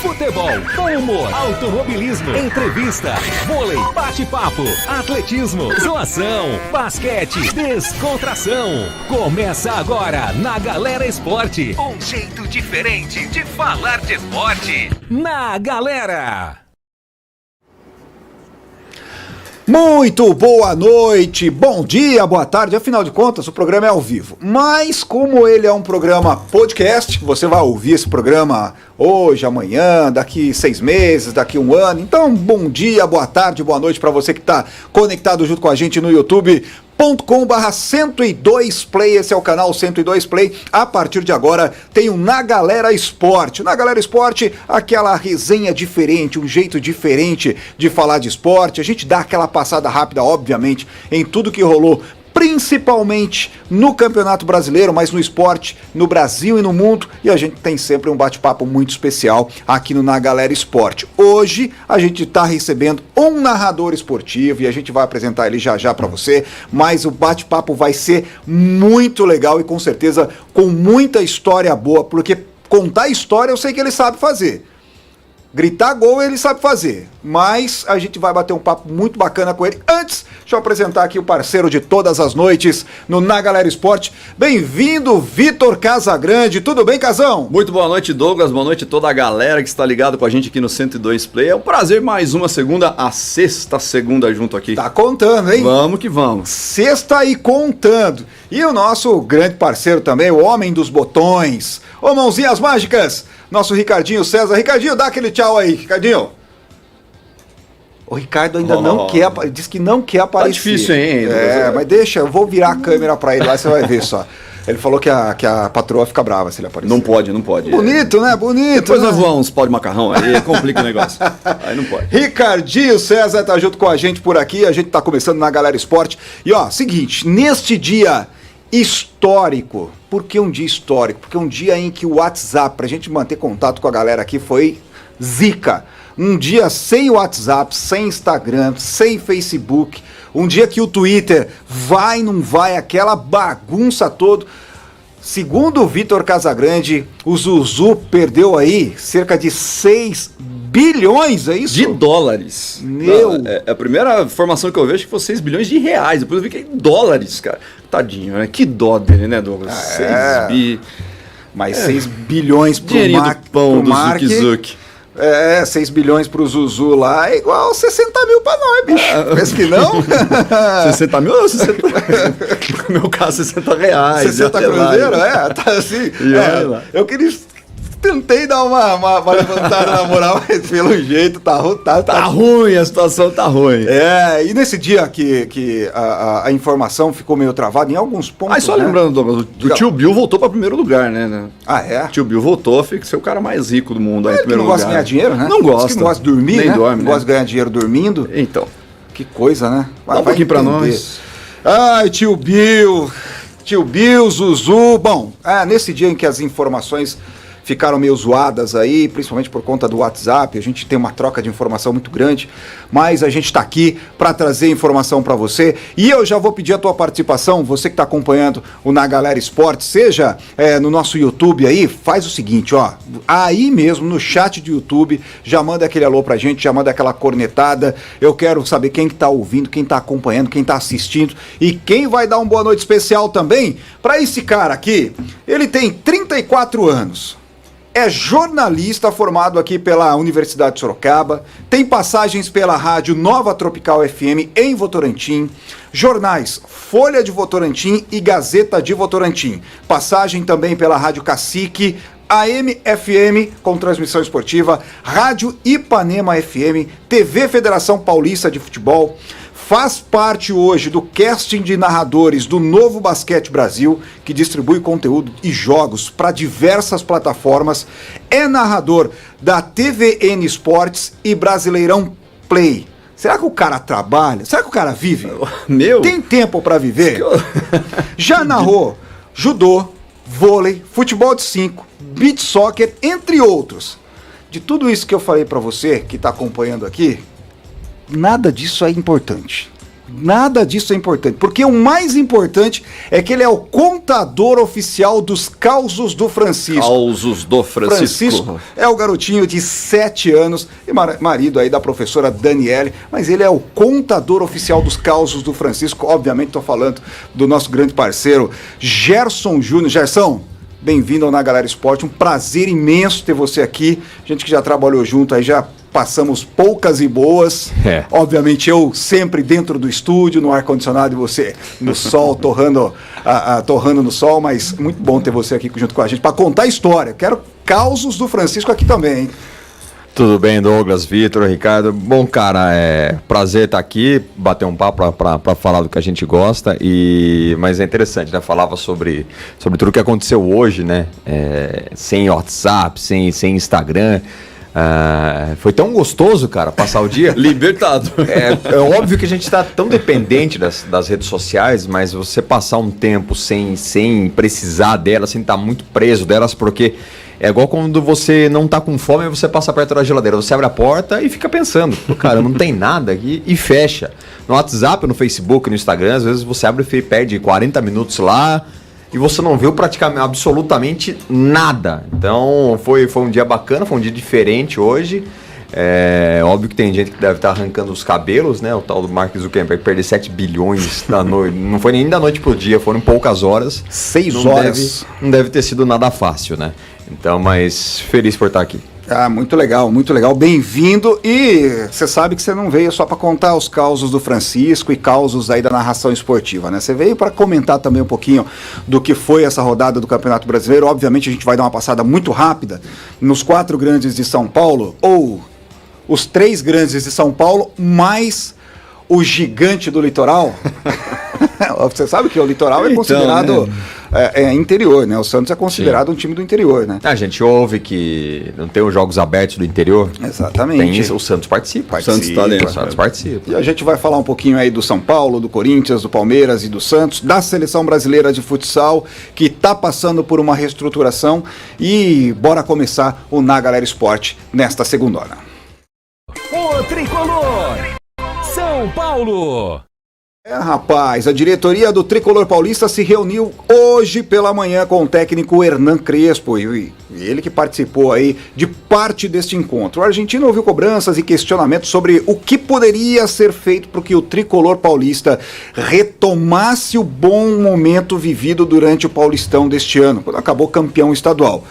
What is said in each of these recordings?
futebol, bom humor, automobilismo, entrevista, vôlei, bate-papo, atletismo, zoação, basquete, descontração. Começa agora na Galera Esporte, um jeito diferente de falar de esporte. Na Galera! Muito boa noite, bom dia, boa tarde, afinal de contas o programa é ao vivo, mas como ele é um programa podcast, você vai ouvir esse programa hoje, amanhã, daqui 6 meses, daqui 1 ano, então bom dia, boa tarde, boa noite para você que está conectado junto com a gente no youtube.com/102play, esse é o canal 102 Play. A partir de agora tem o Na Galera Esporte. Na Galera Esporte, aquela resenha diferente, um jeito diferente de falar de esporte. A gente dá aquela passada rápida, obviamente, em tudo que rolou, principalmente no Campeonato Brasileiro, mas no esporte, no Brasil e no mundo, e a gente tem sempre um bate-papo muito especial aqui no Na Galera Esporte. Hoje a gente está recebendo um narrador esportivo e a gente vai apresentar ele já já para você, mas o bate-papo vai ser muito legal e com certeza com muita história boa, porque contar história eu sei que ele sabe fazer. Gritar gol ele sabe fazer, mas a gente vai bater um papo muito bacana com ele. Antes, deixa eu apresentar aqui o parceiro de todas as noites no Na Galera Esporte. Bem-vindo, Vitor Casagrande. Tudo bem, Casão? Muito boa noite, Douglas. Boa noite a toda a galera que está ligado com a gente aqui no 102 Play. É um prazer mais uma segunda, a sexta segunda junto aqui. Tá contando, hein? Vamos que vamos. Sexta e contando. E o nosso grande parceiro também, o homem dos botões. Ô, mãozinhas mágicas. Nosso Ricardinho César. Ricardinho, dá aquele tchau aí, Ricardinho. O Ricardo ainda não quer, diz que não quer aparecer. Tá difícil, hein? Mas deixa, eu vou virar a câmera pra ele lá, você vai ver só. Ele falou que a patroa fica brava se ele aparecer. Não pode. Bonito, né? Bonito. Depois né? nós voamos uns pau de macarrão, aí complica o negócio. Aí não pode. Ricardinho César tá junto com a gente por aqui, a gente tá começando na Galera Esporte. E ó, seguinte, neste dia histórico. Por que um dia histórico? Porque um dia em que o WhatsApp, pra gente manter contato com a galera aqui, foi zica. Um dia sem WhatsApp, sem Instagram, sem Facebook. Um dia que o Twitter vai, não vai, aquela bagunça toda. Segundo o Vitor Casagrande, o Zuzu perdeu aí cerca de 6 bilhões, é isso? De dólares. A primeira informação que eu vejo é que foi 6 bilhões de reais. Depois eu vi que é em dólares, cara. Tadinho, né? Que dó dele, né, Douglas? 6 bi. Mas 6 bilhões pro dinheirinho do pão do Zuki. 6 bilhões pro Zuzu lá é igual 60 mil pra nós, bicho. Pensa que não? 60 mil ou 60? No meu caso, 60 reais. 60 cruzeiro, tá assim. Eu queria... Tentei dar uma levantada na moral, mas pelo jeito tá ruim, a situação tá ruim. E nesse dia que a informação ficou meio travada em alguns pontos. Só lembrando, Douglas, o tio Bill voltou pra primeiro lugar, né? É? O tio Bill voltou, fica ser o cara mais rico do mundo aí, em primeiro lugar. Não gosta de ganhar dinheiro, né? Não gosta. Diz que não gosta de dormir, nem né? dorme, não gosta de ganhar dinheiro dormindo. Então. Que coisa, né? Dá um pouquinho pra nós. Ai, tio Bill, Zuzu. Bom, nesse dia em que as informações ficaram meio zoadas aí, principalmente por conta do WhatsApp, a gente tem uma troca de informação muito grande, mas a gente está aqui para trazer informação para você, e eu já vou pedir a tua participação, você que está acompanhando o Na Galera Esporte, seja no nosso YouTube aí, faz o seguinte, ó, aí mesmo no chat do YouTube, já manda aquele alô pra gente, já manda aquela cornetada, eu quero saber quem que tá ouvindo, quem tá acompanhando, quem tá assistindo, e quem vai dar uma boa noite especial também para esse cara aqui. Ele tem 34 anos. É jornalista formado aqui pela Universidade de Sorocaba, tem passagens pela rádio Nova Tropical FM em Votorantim, jornais Folha de Votorantim e Gazeta de Votorantim, passagem também pela Rádio Cacique, AM FM com transmissão esportiva, Rádio Ipanema FM, TV Federação Paulista de Futebol. Faz parte hoje do casting de narradores do Novo Basquete Brasil, que distribui conteúdo e jogos para diversas plataformas. É narrador da TVN Esportes e Brasileirão Play. Será que o cara trabalha? Será que o cara vive? Tem tempo para viver? Já narrou judô, vôlei, futebol de 5, beach soccer, entre outros. De tudo isso que eu falei para você, que está acompanhando aqui, nada disso é importante. Nada disso é importante, porque o mais importante é que ele é o contador oficial dos causos do Francisco. Causos do Francisco é o garotinho de 7 anos e marido aí da professora Daniele, mas ele é o contador oficial dos causos do Francisco. Obviamente estou falando do nosso grande parceiro Gerson Júnior. Gerson, bem-vindo ao Na Galera Esporte, um prazer imenso ter você aqui, gente que já trabalhou junto aí, já passamos poucas e boas, obviamente eu sempre dentro do estúdio, no ar-condicionado e você no sol, torrando no sol, mas muito bom ter você aqui junto com a gente para contar a história. Quero causos do Francisco aqui também, hein? Tudo bem, Douglas, Vitor, Ricardo. Bom, cara, é prazer estar aqui, bater um papo para falar do que a gente gosta, mas é interessante, né? Falava sobre tudo o que aconteceu hoje, né? Sem WhatsApp, sem Instagram. Foi tão gostoso, cara, passar o dia. Libertado. É óbvio que a gente está tão dependente das redes sociais, mas você passar um tempo sem precisar delas, sem estar muito preso delas, porque é igual quando você não tá com fome e você passa perto da geladeira. Você abre a porta e fica pensando, cara, não tem nada aqui, e fecha. No WhatsApp, no Facebook, no Instagram, às vezes você abre e perde 40 minutos lá e você não viu praticamente absolutamente nada. Então foi um dia bacana, foi um dia diferente hoje. Óbvio que tem gente que deve estar arrancando os cabelos, né? O tal do Mark Zuckerberg perder 7 bilhões da noite. Não foi nem da noite pro dia, foram poucas horas. 6 horas. Não deve ter sido nada fácil, né? Então, mas feliz por estar aqui. Muito legal, bem-vindo. E você sabe que você não veio só para contar os causos do Francisco e causos aí da narração esportiva, né? Você veio para comentar também um pouquinho do que foi essa rodada do Campeonato Brasileiro. Obviamente a gente vai dar uma passada muito rápida nos 4 grandes de São Paulo, ou os 3 grandes de São Paulo, mais o gigante do litoral. Você sabe que o litoral é considerado interior, né? O Santos é considerado um time do interior, né? A gente ouve que não tem os jogos abertos do interior. Exatamente. Tem isso, o Santos participa. O Santos está dentro. O Santos participa. E a gente vai falar um pouquinho aí do São Paulo, do Corinthians, do Palmeiras e do Santos, da Seleção Brasileira de Futsal, que está passando por uma reestruturação. E bora começar o Na Galera Esporte nesta segundona. O Tricolor São Paulo. Rapaz, a diretoria do Tricolor Paulista se reuniu hoje pela manhã com o técnico Hernan Crespo, e ele que participou aí de parte deste encontro. O argentino ouviu cobranças e questionamentos sobre o que poderia ser feito para que o Tricolor Paulista retomasse o bom momento vivido durante o Paulistão deste ano, quando acabou campeão estadual.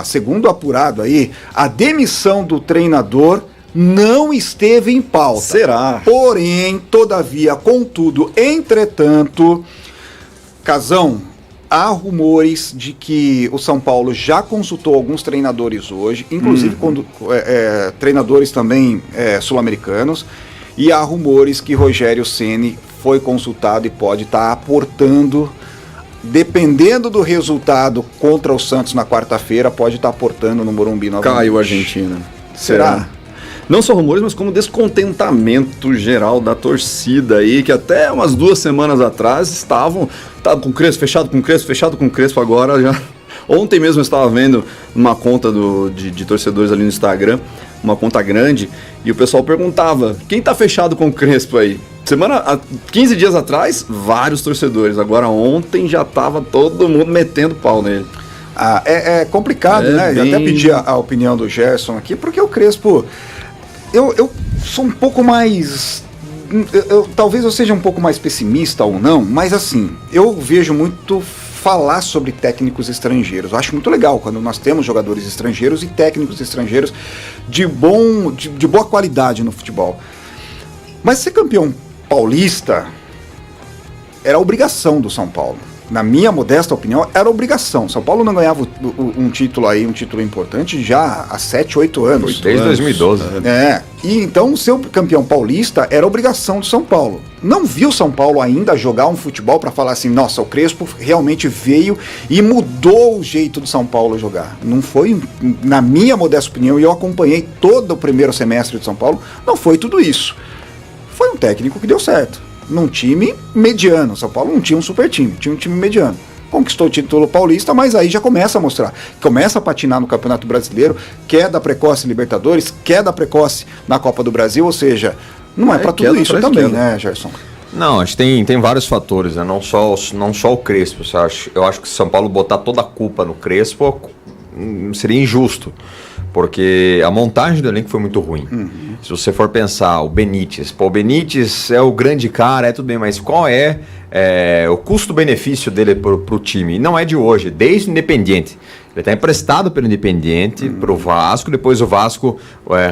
Segundo apurado aí, a demissão do treinador não esteve em pauta. Será? Porém, todavia, contudo, entretanto, Casão, há rumores de que o São Paulo já consultou alguns treinadores hoje, inclusive treinadores também sul-americanos, e há rumores que Rogério Ceni foi consultado e pode estar aportando, dependendo do resultado contra o Santos na quarta-feira, pode estar aportando no Morumbi novamente. Caiu a Argentina. Será? Não só rumores, mas como descontentamento geral da torcida aí, que até umas 2 semanas atrás estavam com o Crespo, fechado com o Crespo, agora já... Ontem mesmo eu estava vendo uma conta de torcedores ali no Instagram, uma conta grande, e o pessoal perguntava, quem tá fechado com o Crespo aí? 15 dias atrás, vários torcedores, agora ontem já tava todo mundo metendo pau nele. É complicado, né? Eu até pedi a opinião do Gerson aqui, porque o Crespo... Eu sou um pouco mais... talvez eu seja um pouco mais pessimista ou não, mas assim, eu vejo muito falar sobre técnicos estrangeiros. Eu acho muito legal quando nós temos jogadores estrangeiros e técnicos estrangeiros de boa qualidade no futebol. Mas ser campeão paulista era obrigação do São Paulo. Na minha modesta opinião, era obrigação. São Paulo não ganhava um título importante já há 7, 8 anos. Desde 2012. E então ser campeão paulista era obrigação do São Paulo. Não viu São Paulo ainda jogar um futebol para falar assim, nossa, o Crespo realmente veio e mudou o jeito do São Paulo jogar. Não foi, na minha modesta opinião, e eu acompanhei todo o primeiro semestre de São Paulo, não foi tudo isso. Foi um técnico que deu certo. Num time mediano. São Paulo não tinha um super time, tinha um time mediano. Conquistou o título paulista, mas aí já começa a mostrar. Começa a patinar no Campeonato Brasileiro, queda precoce em Libertadores, queda precoce na Copa do Brasil, ou seja, não é para tudo isso também, né, Gerson? Não, acho que tem vários fatores, né? Não só o Crespo. Eu acho que se São Paulo botar toda a culpa no Crespo seria injusto, porque a montagem do elenco foi muito ruim. Se você for pensar, o Benítez é o grande cara, tudo bem, mas qual é o custo-benefício dele pro time? Não é de hoje, desde o Independiente. Ele está emprestado pelo Independiente para o Vasco, depois o Vasco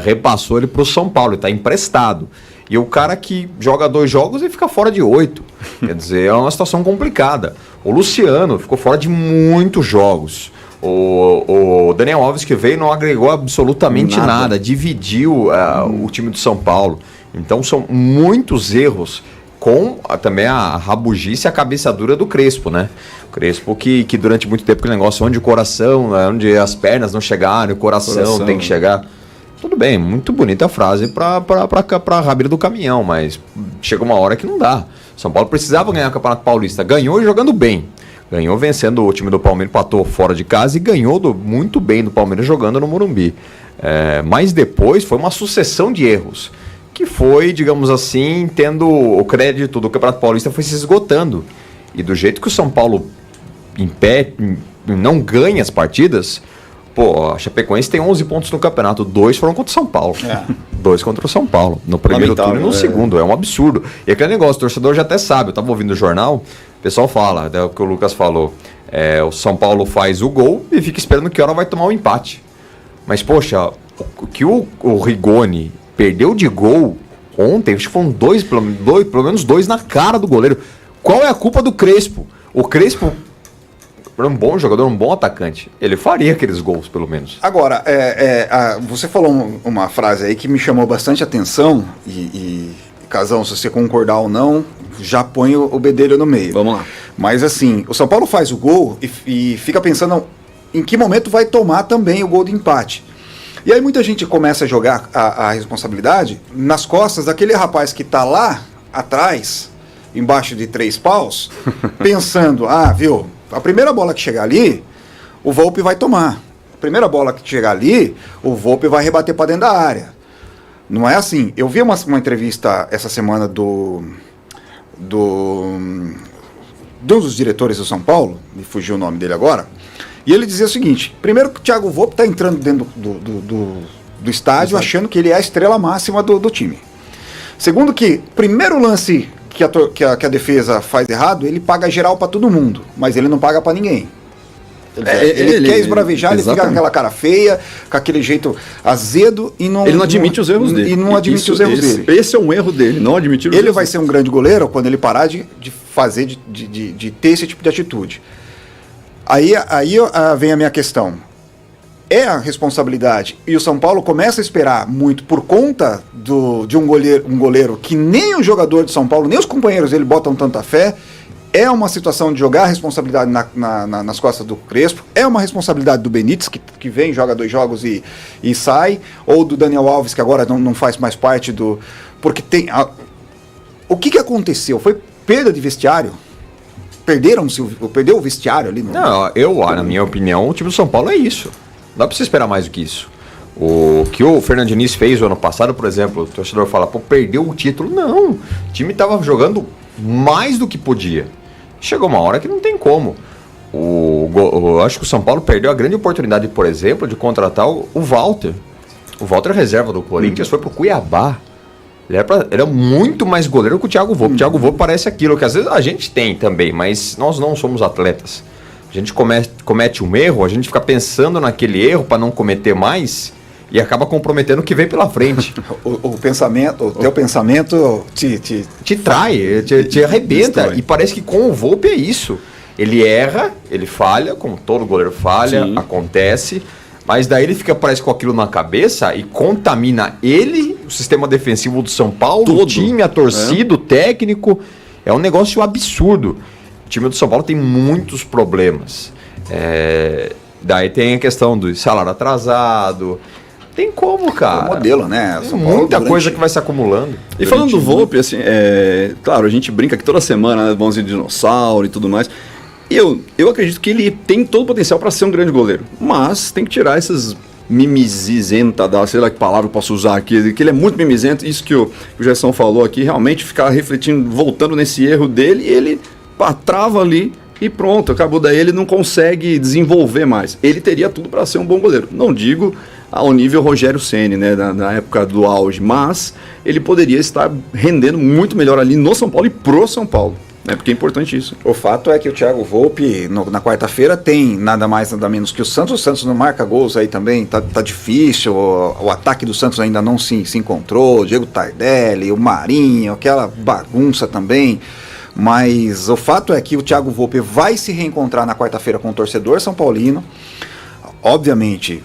repassou ele para o São Paulo, ele está emprestado. E o cara que joga 2 jogos e fica fora de 8. Quer dizer, é uma situação complicada. O Luciano ficou fora de muitos jogos. O Daniel Alves que veio não agregou absolutamente nada. Dividiu o time do São Paulo. Então são muitos erros com também a rabugice e a cabeça dura do Crespo, né? O Crespo que durante muito tempo aquele negócio onde o coração, onde as pernas não chegaram, o coração tem que chegar. Tudo bem, muito bonita a frase para a rabeira do caminhão, mas chega uma hora que não dá. São Paulo precisava ganhar o Campeonato Paulista. Ganhou jogando bem. Ganhou vencendo o time do Palmeiras, empatou fora de casa e ganhou muito bem do Palmeiras jogando no Morumbi. Mas depois foi uma sucessão de erros, que foi, digamos assim, tendo o crédito do Campeonato Paulista foi se esgotando. E do jeito que o São Paulo não ganha as partidas... Pô, a Chapecoense tem 11 pontos no campeonato, 2 foram contra o São Paulo. 2 contra o São Paulo, no primeiro turno e no segundo, é um absurdo. E aquele negócio, o torcedor já até sabe, eu tava ouvindo o jornal, o pessoal fala, é o que o Lucas falou, o São Paulo faz o gol e fica esperando que hora vai tomar o empate. Mas, poxa, o que o Rigoni perdeu de gol ontem, acho que foram pelo menos 2 na cara do goleiro. Qual é a culpa do Crespo? O Crespo... um bom jogador, um bom atacante. Ele faria aqueles gols, pelo menos. Agora, você falou uma frase aí que me chamou bastante atenção e Casão, se você concordar ou não, já põe o bedelho no meio. Vamos lá. Mas assim, o São Paulo faz o gol e fica pensando em que momento vai tomar também o gol de empate. E aí muita gente começa a jogar a responsabilidade nas costas daquele rapaz que está lá atrás, embaixo de 3 paus, pensando, viu... A primeira bola que chegar ali, o Volpi vai tomar. A primeira bola que chegar ali, o Volpi vai rebater para dentro da área. Não é assim. Eu vi uma entrevista essa semana de um dos diretores do São Paulo, me fugiu o nome dele agora, e ele dizia o seguinte: primeiro que o Thiago Volpi está entrando dentro do estádio achando que ele é a estrela máxima do time. Segundo que, primeiro lance... Que a defesa faz errado, ele paga geral para todo mundo, mas ele não paga para ninguém. Ele quer esbravejar, ele fica com aquela cara feia, com aquele jeito azedo e não... Ele não admite os erros dele. E não admite os erros dele. Esse é um erro dele, não admitir os erros. Ele vai ser um grande goleiro quando ele parar de ter esse tipo de atitude. Aí vem a minha questão. É a responsabilidade, e o São Paulo começa a esperar muito por conta de um goleiro que nem o jogador de São Paulo, nem os companheiros dele botam tanta fé. É uma situação de jogar a responsabilidade nas costas do Crespo, é uma responsabilidade do Benítez, que vem, joga 2 jogos e sai, ou do Daniel Alves, que agora não faz mais parte do... Porque tem... O que aconteceu? Foi perda de vestiário? Perdeu o vestiário ali? Não, na minha opinião, o time do São Paulo é isso. Não dá pra você esperar mais do que isso. O que o Fernando Diniz fez o ano passado, por exemplo, o torcedor fala, perdeu o título. Não, o time tava jogando mais do que podia. Chegou uma hora que não tem como. Eu acho que o São Paulo perdeu a grande oportunidade, por exemplo, de contratar o Walter. O Walter, reserva do Corinthians, foi pro Cuiabá. Ele é muito mais goleiro que o Thiago Volpi. O Thiago Volpi parece aquilo que às vezes a gente tem também, mas nós não somos atletas. A gente comete um erro, a gente fica pensando naquele erro para não cometer mais e acaba comprometendo o que vem pela frente. o teu pensamento te trai, te arrebenta. Destrói. E parece que com o Volpi é isso. Ele erra, ele falha, como todo goleiro falha, sim, acontece, mas daí ele parece com aquilo na cabeça e contamina ele, o sistema defensivo do São Paulo, todo, o time, a torcida, o técnico. É um negócio absurdo. O time do São Paulo tem muitos problemas. Daí tem a questão do salário atrazado. Tem como, cara. É um modelo, né? Tem muita coisa que vai se acumulando. E falando do Volpi, assim, claro, a gente brinca aqui toda semana, né, vamos de dinossauro e tudo mais. Eu acredito que ele tem todo o potencial para ser um grande goleiro. Mas tem que tirar esses mimizenta, sei lá que palavra eu posso usar aqui, que ele é muito mimizento, isso que o Gerson falou aqui, realmente ficar refletindo, voltando nesse erro dele, ele trava ali e pronto, acabou daí, ele não consegue desenvolver mais. Ele teria tudo para ser um bom goleiro, não digo ao nível Rogério Ceni, né, na época do auge, mas ele poderia estar rendendo muito melhor ali no São Paulo e pro São Paulo. Porque é importante isso. O fato é que o Thiago Volpi, na quarta-feira, tem nada mais, nada menos que o Santos. O Santos não marca gols aí também, tá difícil. O ataque do Santos ainda não se encontrou. O Diego Tardelli, o Marinho, aquela bagunça também. Mas o fato é que o Thiago Volpi vai se reencontrar na quarta-feira com o torcedor são paulino. Obviamente,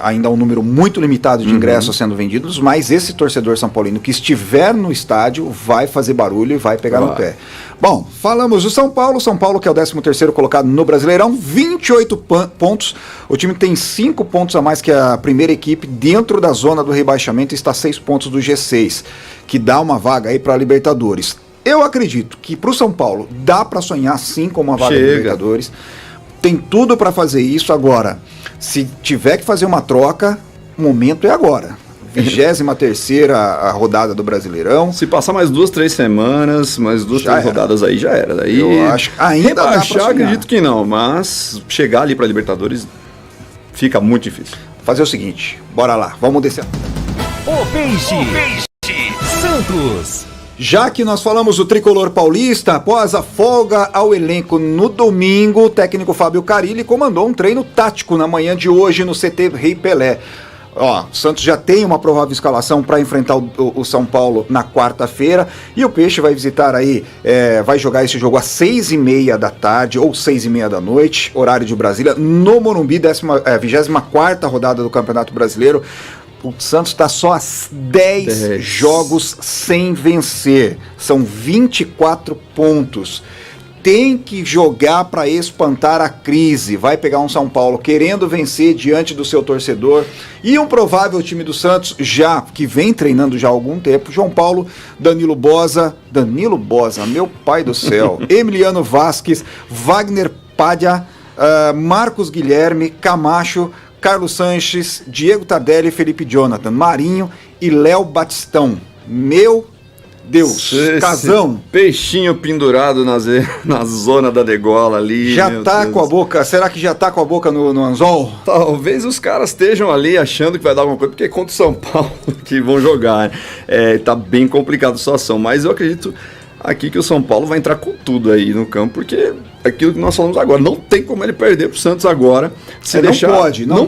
ainda há um número muito limitado de ingressos sendo vendidos, mas esse torcedor são paulino que estiver no estádio vai fazer barulho e vai pegar no pé. Bom, falamos do São Paulo que é o 13º colocado no Brasileirão, 28 pontos, o time tem 5 pontos a mais que a primeira equipe dentro da zona do rebaixamento, está a 6 pontos do G6, que dá uma vaga aí para a Libertadores. Eu acredito que para o São Paulo dá para sonhar sim com uma vaga da Libertadores, tem tudo para fazer isso agora. Se tiver que fazer uma troca, o momento é agora. 23ª rodada do Brasileirão. Se passar mais 2-3 semanas, mais 2-3 rodadas aí já era. Daí eu acho ainda rebaixar, acredito que não, mas chegar ali para Libertadores fica muito difícil. Fazer o seguinte, bora lá, vamos descer. O Peixe. Santos. Já que nós falamos do tricolor paulista, após a folga ao elenco no domingo, o técnico Fábio Carille comandou um treino tático na manhã de hoje no CT Rei Pelé. O Santos já tem uma provável escalação para enfrentar o São Paulo na quarta-feira e o Peixe vai visitar aí, vai jogar esse jogo às 6h30 da tarde ou 6h30 da noite, horário de Brasília, no Morumbi, 24ª rodada do Campeonato Brasileiro. O Santos está só a 10 jogos sem vencer, são 24 pontos. Tem que jogar para espantar a crise. Vai pegar um São Paulo querendo vencer diante do seu torcedor e um provável time do Santos já que vem treinando já há algum tempo. João Paulo, Danilo Boza, meu pai do céu, Emiliano Vasquez, Wagner Padilha, Marcos Guilherme, Camacho, Carlos Sanches, Diego Tardelli, Felipe Jonathan, Marinho e Léo Batistão. Meu Deus, casão. Peixinho pendurado na zona da degola ali. Já tá com a boca, será que já tá com a boca no anzol? Talvez os caras estejam ali achando que vai dar alguma coisa, porque é contra o São Paulo que vão jogar. Tá bem complicada a situação, mas eu acredito aqui que o São Paulo vai entrar com tudo aí no campo, porque aquilo que nós falamos agora, não tem como ele perder pro Santos agora. Se deixar, não pode. Não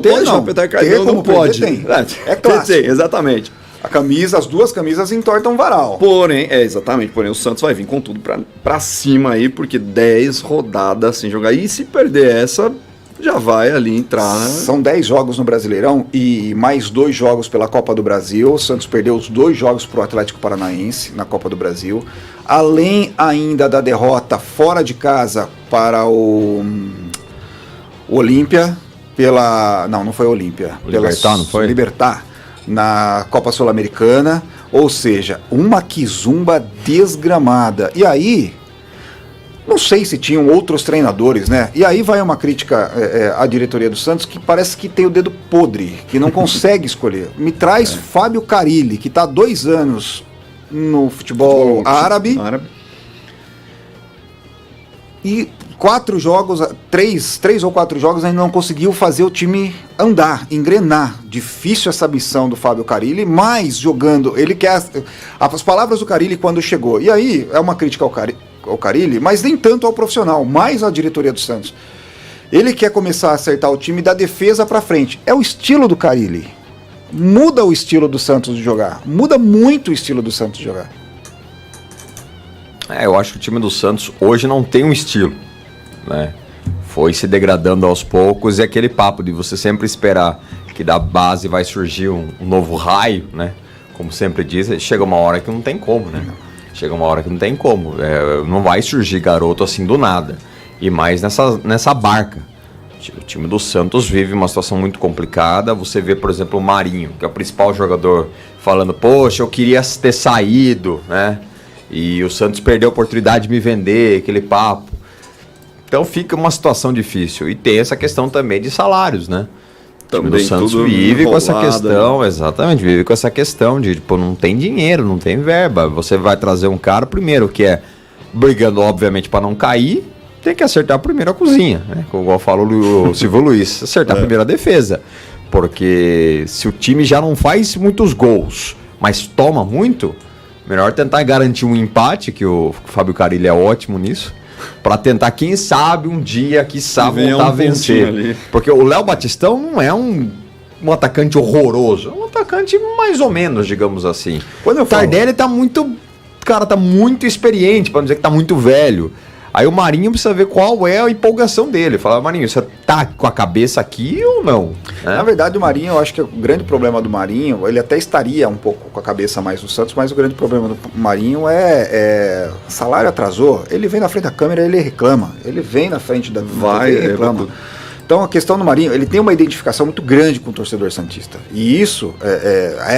pode. Tem. É claro. Exatamente. As duas camisas entortam varal. Porém, o Santos vai vir com tudo pra cima aí, porque 10 rodadas sem jogar. E se perder essa, já vai ali entrar. São 10 jogos no Brasileirão e mais 2 jogos pela Copa do Brasil. O Santos perdeu os 2 jogos pro Atlético Paranaense na Copa do Brasil. Além ainda da derrota fora de casa para o Olímpia, não foi Olímpia. Libertar, não foi? Libertar. Na Copa Sul-Americana, ou seja, uma quizumba desgramada. E aí, não sei se tinham outros treinadores, né? E aí vai uma crítica à diretoria do Santos, que parece que tem o dedo podre, que não consegue escolher. Me traz Fábio Carille, que está há 2 anos no futebol árabe. E 4 jogos, 3 ou 4 jogos, ainda não conseguiu fazer o time andar, engrenar. Difícil essa missão do Fábio Carille, mas jogando, ele quer as palavras do Carille quando chegou. E aí, é uma crítica ao Carille, mas nem tanto ao profissional, mais à diretoria do Santos. Ele quer começar a acertar o time da defesa para frente. É o estilo do Carille. Muda o estilo do Santos de jogar. Muda muito o estilo do Santos de jogar. Eu acho que o time do Santos hoje não tem um estilo, né? Foi se degradando aos poucos, e aquele papo de você sempre esperar que da base vai surgir um novo raio, né? Como sempre diz, chega uma hora que não tem como, né? Não vai surgir garoto assim do nada. E mais nessa barca. O time do Santos vive uma situação muito complicada. Você vê, por exemplo, o Marinho, que é o principal jogador, falando, poxa, eu queria ter saído, né? E o Santos perdeu a oportunidade de me vender, aquele papo. Então fica uma situação difícil. E tem essa questão também de salários, né? Também o Santos tudo vive com essa enrolado, questão, exatamente, vive com essa questão de, tipo, não tem dinheiro, não tem verba. Você vai trazer um cara, primeiro, que é brigando, obviamente, para não cair, tem que acertar primeiro a cozinha, né? Como eu falo o Silvio Luiz, acertar primeiro a defesa. Porque se o time já não faz muitos gols, mas toma muito, melhor tentar garantir um empate, que o Fábio Carilli é ótimo nisso, para tentar, quem sabe, um dia, voltar a vencer. Porque o Léo Batistão não é um atacante horroroso, é um atacante mais ou menos, digamos assim. O Tardelli tá muito experiente, para não dizer que tá muito velho. Aí o Marinho precisa ver qual é a empolgação dele. Fala, Marinho, você tá com a cabeça aqui ou não? Na verdade, o Marinho, eu acho que o grande problema do Marinho, ele até estaria um pouco com a cabeça mais no Santos, mas o grande problema do Marinho salário atrasou, ele vem na frente da câmera, ele reclama. Ele vem na frente da TV e reclama. Então a questão do Marinho, ele tem uma identificação muito grande com o torcedor santista. E isso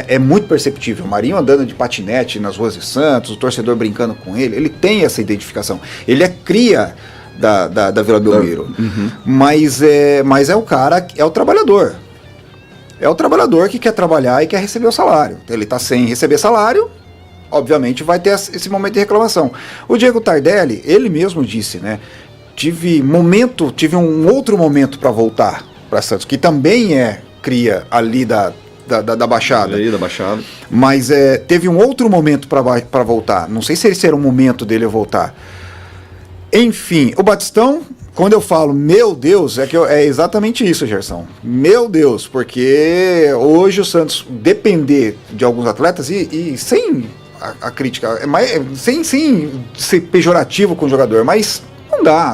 é muito perceptível. O Marinho andando de patinete nas ruas de Santos, o torcedor brincando com ele tem essa identificação. Ele é cria da Vila Belmiro. Mas é o cara, é o trabalhador. É o trabalhador que quer trabalhar e quer receber o salário. Ele está sem receber salário, obviamente vai ter esse momento de reclamação. O Diego Tardelli, ele mesmo disse, né? Tive um outro momento para voltar para Santos, que também cria ali da Baixada. Ali da Baixada. Mas teve um outro momento para voltar. Não sei se esse era o momento dele voltar. Enfim, o Batistão, quando eu falo, meu Deus, é exatamente isso, Gerson. Meu Deus, porque hoje o Santos depender de alguns atletas e sem a crítica, sem ser pejorativo com o jogador, mas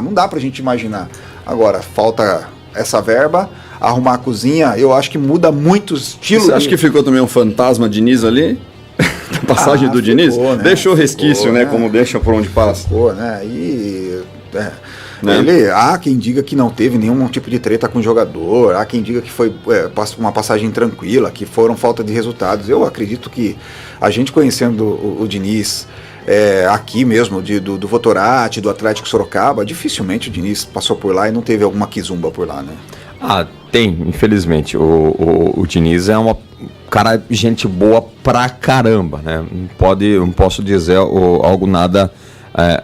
não dá pra gente imaginar. Agora, falta essa verba, arrumar a cozinha, eu acho que muda muito o estilo. Você acha que ficou também um fantasma Diniz ali? A passagem do Diniz? Ficou, né? Deixou resquício, né? Como deixa por onde passa. Ficou, né? Há quem diga que não teve nenhum tipo de treta com o jogador, há quem diga que foi uma passagem tranquila, que foram falta de resultados. Eu acredito que a gente conhecendo o Diniz, aqui mesmo, do Votorati, do Atlético Sorocaba, dificilmente o Diniz passou por lá e não teve alguma quizumba por lá, né? Tem, infelizmente. O Diniz é uma cara, gente boa pra caramba, né? Não posso dizer algo nada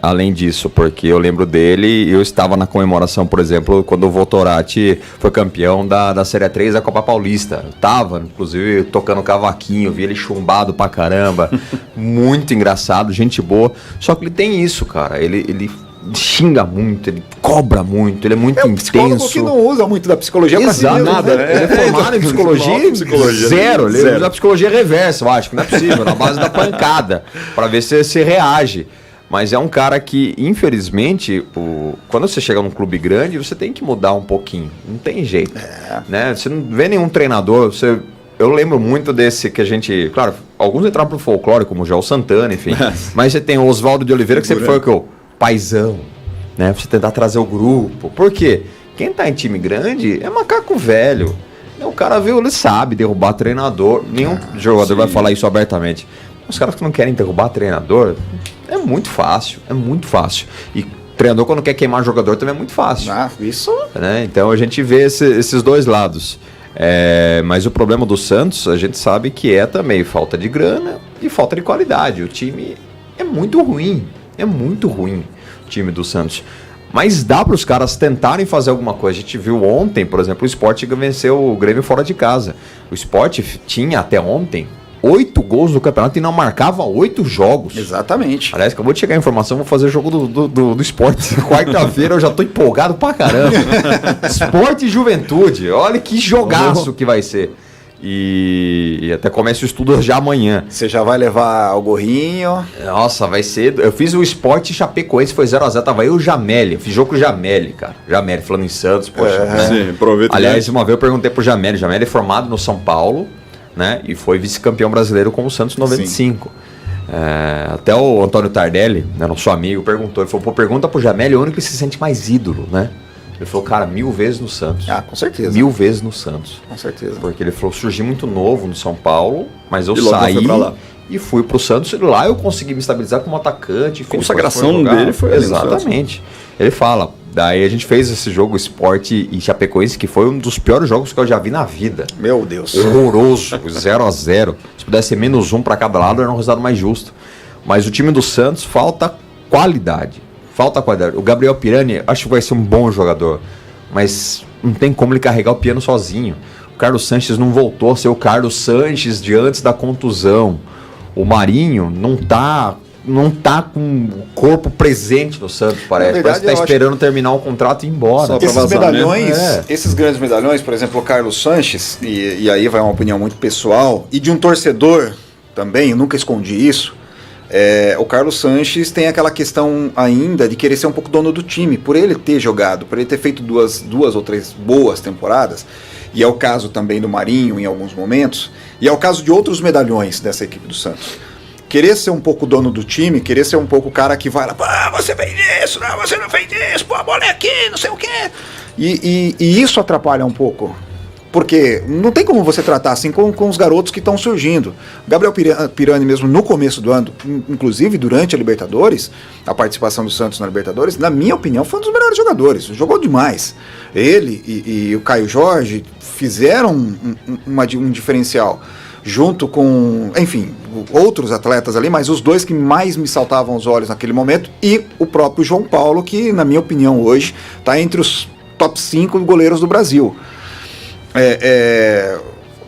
além disso, porque eu lembro dele e eu estava na comemoração, por exemplo, quando o Votorati foi campeão da Série 3 da Copa Paulista. Eu tava, inclusive, tocando cavaquinho, vi ele chumbado pra caramba. Muito engraçado, gente boa. Só que ele tem isso, cara. Ele xinga muito, ele cobra muito, ele é muito intenso. Que não usa muito da psicologia pra nada, né? Ele é formado em psicologia zero. Ele usa a psicologia reversa, eu acho que não é possível, na base da pancada, pra ver se reage. Mas é um cara que, infelizmente, quando você chega num clube grande, você tem que mudar um pouquinho. Não tem jeito. Né? Você não vê nenhum treinador. Eu lembro muito desse que a gente... Claro, alguns entraram pro folclore, como o Joel Santana, enfim. Mas você tem o Oswaldo de Oliveira, que sempre foi o paizão. Né? Pra você tentar trazer o grupo. Por quê? Quem tá em time grande é macaco velho. O cara viu, ele sabe derrubar treinador. Nenhum jogador vai falar isso abertamente. Os caras que não querem derrubar treinador, é muito fácil. E treinador, quando quer queimar jogador, também é muito fácil. Isso. Né? Então a gente vê esses dois lados. Mas o problema do Santos, a gente sabe que também falta de grana e falta de qualidade. O time é muito ruim. O time do Santos. Mas dá para os caras tentarem fazer alguma coisa. A gente viu ontem, por exemplo, o Sport venceu o Grêmio fora de casa. O Sport tinha até ontem 8 gols no campeonato e não marcava 8 jogos. Exatamente. Aliás, acabou de chegar a informação, vou fazer o jogo do Sport. Quarta-feira eu já tô empolgado pra caramba. Sport e Juventude. Olha que jogaço que vai ser. E até começa o estudo já amanhã. Você já vai levar o gorrinho? Nossa, vai ser... Eu fiz o Sport Chapecoense, foi 0x0. Tava eu e o Jameli. Eu fiz jogo com o Jameli, cara. Jameli, falando em Santos, poxa. Sim, aproveita. Aliás, uma vez eu perguntei pro Jameli. Jameli é formado no São Paulo, né? E foi vice-campeão brasileiro com o Santos em 95. Até o Antônio Tardelli, né, nosso amigo, perguntou. Ele falou, pergunta pro Jameli onde que se sente mais ídolo, né? Ele falou, cara, 1000 vezes no Santos. Com certeza. 1000 vezes no Santos. Com certeza. Porque ele falou, surgi muito novo no São Paulo, mas eu saí e fui pro Santos. E lá eu consegui me estabilizar como atacante. A consagração dele foi exatamente. Ele fala, daí a gente fez esse jogo Sport e Chapecoense, que foi um dos piores jogos que eu já vi na vida. Meu Deus. Horroroso, 0-0. Se pudesse ser -1 para cada lado, era um resultado mais justo. Mas o time do Santos falta qualidade. O Gabriel Pirani, acho que vai ser um bom jogador, mas não tem como ele carregar o piano sozinho. O Carlos Sanches não voltou a ser o Carlos Sanches de antes da contusão. O Marinho não tá com o corpo presente no Santos, parece. Verdade, parece que tá esperando terminar o contrato e ir embora. Esses grandes medalhões, por exemplo, o Carlos Sanches, e aí vai uma opinião muito pessoal, e de um torcedor também, eu nunca escondi isso, o Carlos Sanches tem aquela questão ainda de querer ser um pouco dono do time, por ele ter jogado, por ele ter feito duas ou três boas temporadas, e é o caso também do Marinho em alguns momentos, e é o caso de outros medalhões dessa equipe do Santos. Querer ser um pouco dono do time, querer ser um pouco o cara que vai lá, você fez isso, não, você não fez isso, pô, a bola é aqui, não sei o quê. E isso atrapalha um pouco. Porque não tem como você tratar assim com os garotos que estão surgindo. O Gabriel Pirani mesmo no começo do ano, inclusive durante a Libertadores, a participação do Santos na Libertadores, na minha opinião, foi um dos melhores jogadores. Jogou demais. Ele e o Caio Jorge fizeram um diferencial. Junto com, enfim, outros atletas ali, mas os dois que mais me saltavam os olhos naquele momento, e o próprio João Paulo, que na minha opinião hoje está entre os top 5 goleiros do Brasil.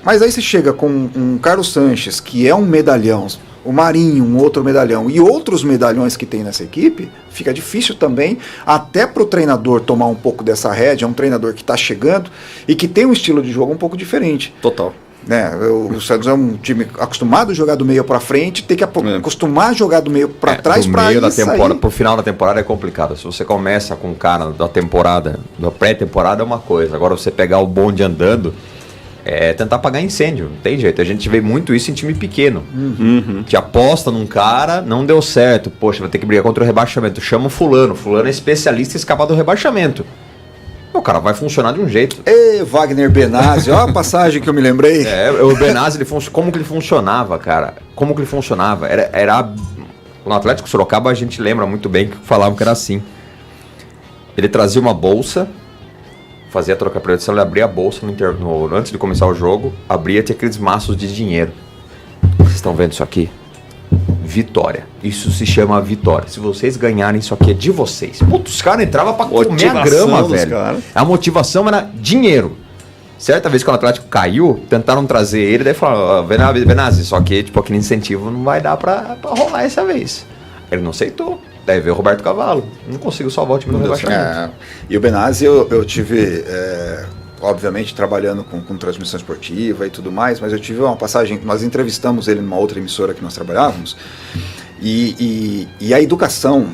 Mas aí você chega com um Carlos Sanches, que é um medalhão, o Marinho, um outro medalhão, e outros medalhões que tem nessa equipe, fica difícil também, até para o treinador tomar um pouco dessa rédea, é um treinador que está chegando e que tem um estilo de jogo um pouco diferente. Total. O Santos é um time acostumado a jogar do meio para frente, tem que acostumar a jogar do meio para trás para ir sair. Pro final da temporada é complicado. Se você começa com o cara da temporada, da pré-temporada é uma coisa. Agora você pegar o bonde andando, é tentar apagar incêndio. Não tem jeito. A gente vê muito isso em time pequeno. Que aposta num cara, não deu certo. Poxa, vai ter que brigar contra o rebaixamento. Chama o fulano. Fulano é especialista em escapar do rebaixamento. O cara vai funcionar de um jeito. Wagner Benazzi, olha a passagem que eu me lembrei. O Benazzi, como que ele funcionava, cara? Como que ele funcionava? Era no Atlético Sorocaba a gente lembra muito bem que falavam que era assim. Ele trazia uma bolsa, fazia a troca de produção, ele abria a bolsa antes de começar o jogo, tinha aqueles maços de dinheiro. Vocês estão vendo isso aqui? Vitória. Isso se chama vitória. Se vocês ganharem, isso aqui é de vocês. Putz, os caras entravam pra comer a grama, velho. A motivação era dinheiro. Certa vez que o Atlético caiu, tentaram trazer ele, daí falaram, Benazzi, só que tipo, aquele incentivo não vai dar pra rolar essa vez. Ele não aceitou. Daí veio o Roberto Cavalo. Não conseguiu salvar o time do rebaixamento. E o Benazzi, eu tive... obviamente trabalhando com transmissão esportiva e tudo mais, mas eu tive uma passagem, nós entrevistamos ele numa outra emissora que nós trabalhávamos, e a educação,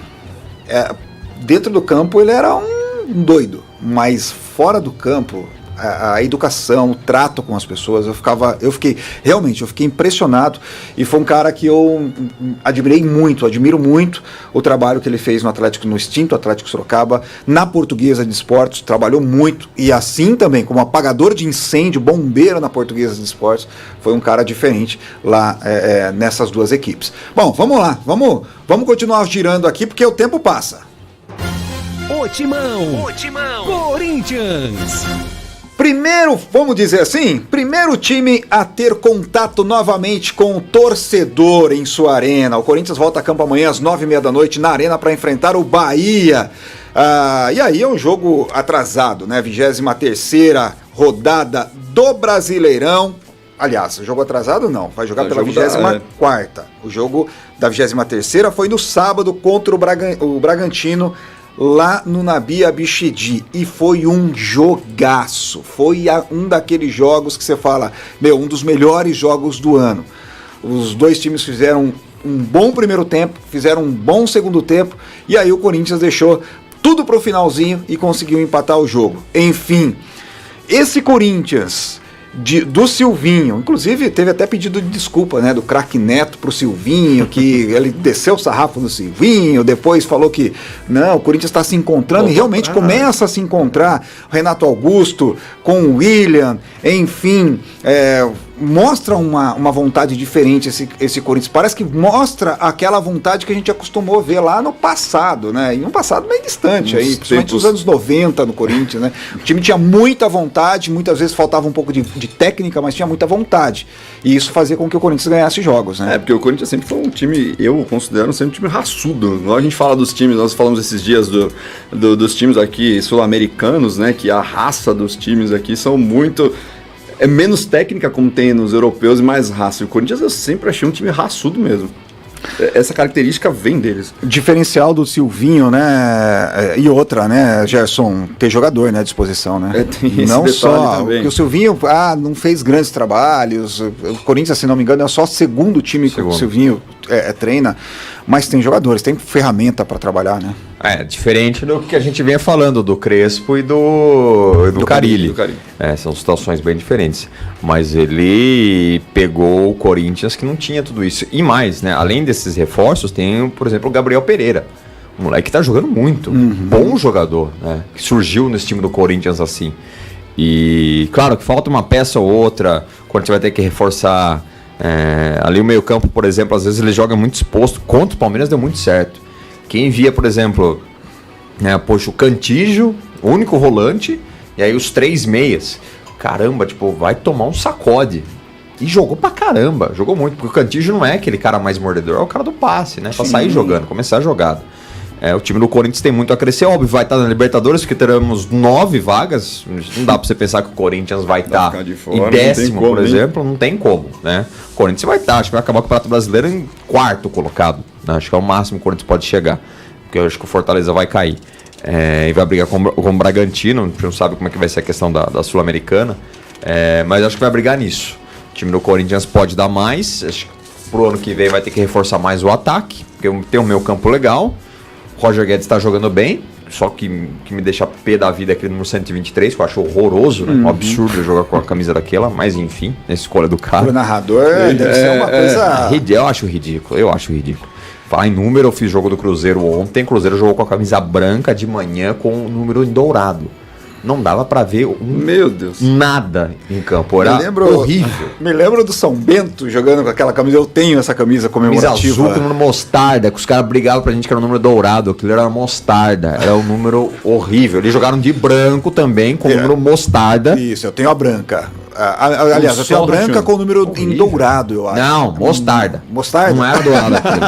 dentro do campo ele era um doido, mas fora do campo, a educação, o trato com as pessoas, eu fiquei impressionado, e foi um cara que eu admiro muito o trabalho que ele fez no extinto Atlético Sorocaba, na Portuguesa de Esportes, trabalhou muito, e assim também, como apagador de incêndio, bombeiro na Portuguesa de Esportes, foi um cara diferente lá nessas duas equipes. Bom, vamos lá, vamos continuar girando aqui, porque o tempo passa. O Timão, Corinthians. Vamos dizer assim, primeiro time a ter contato novamente com o torcedor em sua arena. O Corinthians volta a campo amanhã às 9h30 da noite na arena para enfrentar o Bahia. E aí é um jogo atrasado, né? 23ª rodada do Brasileirão. Aliás, jogo atrasado não, vai jogar pela 24ª. O jogo da 23ª foi no sábado contra o Bragantino, lá no Nabi Abichedi, e foi um jogaço, foi um daqueles jogos que você fala, um dos melhores jogos do ano. Os dois times fizeram um bom primeiro tempo, fizeram um bom segundo tempo, e aí o Corinthians deixou tudo pro finalzinho e conseguiu empatar o jogo. Enfim, esse Corinthians do Silvinho, inclusive teve até pedido de desculpa, né, do craque Neto pro Silvinho, que ele desceu o sarrafo no Silvinho, depois falou que não, o Corinthians está se encontrando, e realmente começa a se encontrar. Renato Augusto com o William, enfim, mostra uma vontade diferente esse Corinthians. Parece que mostra aquela vontade que a gente acostumou ver lá no passado, né? Em um passado meio distante, aí, principalmente nos anos 90 no Corinthians, né? O time tinha muita vontade, muitas vezes faltava um pouco de técnica, mas tinha muita vontade. E isso fazia com que o Corinthians ganhasse jogos, né? Porque o Corinthians sempre foi um time, eu considero sempre um time raçudo. Igual a gente fala dos times, nós falamos esses dias dos times aqui sul-americanos, né? Que a raça dos times aqui são muito... É menos técnica como tem nos europeus e mais raça. E o Corinthians eu sempre achei um time raçudo mesmo. Essa característica vem deles. O diferencial do Silvinho, né? E outra, né, Gerson, ter jogador, né, à disposição, né? Não só, porque o Silvinho não fez grandes trabalhos. O Corinthians, se não me engano, é só o segundo time que o Silvinho treina, mas tem jogadores, tem ferramenta para trabalhar, né? Diferente do que a gente vinha falando do Crespo e do Carille. São situações bem diferentes. Mas ele pegou o Corinthians que não tinha tudo isso. E mais, né? Além desses reforços, tem, por exemplo, o Gabriel Pereira. Um moleque que tá jogando muito. Bom jogador, né? Que surgiu nesse time do Corinthians assim. E claro que falta uma peça ou outra. O Corinthians vai ter que reforçar. Ali o meio campo, por exemplo, às vezes ele joga muito exposto. Contra o Palmeiras deu muito certo. Quem via, por exemplo, o Cantígio, o único volante, e aí os 3 meias. Caramba, vai tomar um sacode. E jogou pra caramba, jogou muito, porque o Cantígio não é aquele cara mais mordedor, é o cara do passe, né? Pra sair jogando, começar a jogada. O time do Corinthians tem muito a crescer, óbvio, vai estar na Libertadores, porque teremos 9 vagas. Não dá pra você pensar que o Corinthians vai estar em 10º, por exemplo, não tem como, né? O Corinthians vai estar, acho que vai acabar com o Campeonato Brasileiro em 4º colocado, né? Acho que é o máximo que o Corinthians pode chegar, porque eu acho que o Fortaleza vai cair. E vai brigar com o Bragantino, a gente não sabe como é que vai ser a questão da Sul-Americana, mas acho que vai brigar nisso. O time do Corinthians pode dar mais, acho que pro ano que vem vai ter que reforçar mais o ataque, porque tem o meio campo legal. Roger Guedes está jogando bem, só que me deixa pé da vida aquele número 123, que eu acho horroroso, né? Um absurdo jogar com a camisa daquela, mas enfim, na escolha do cara. O narrador deve ser uma coisa... Eu acho ridículo. Falar em número, eu fiz jogo do Cruzeiro ontem, o Cruzeiro jogou com a camisa branca de manhã com o número em dourado. Não dava pra ver Meu Deus. Nada em campo, era horrível. Me lembro do São Bento jogando com aquela camisa, eu tenho essa camisa comemorativa. Camisa azul com o número mostarda, que os caras brigavam pra gente que era o número dourado, aquilo era mostarda, era um número horrível. Eles jogaram de branco também, com o número mostarda. Isso, eu tenho a branca. Aliás, eu tenho a branca com o número em dourado, eu acho. Não, mostarda. Mostarda? Não era dourado aquilo.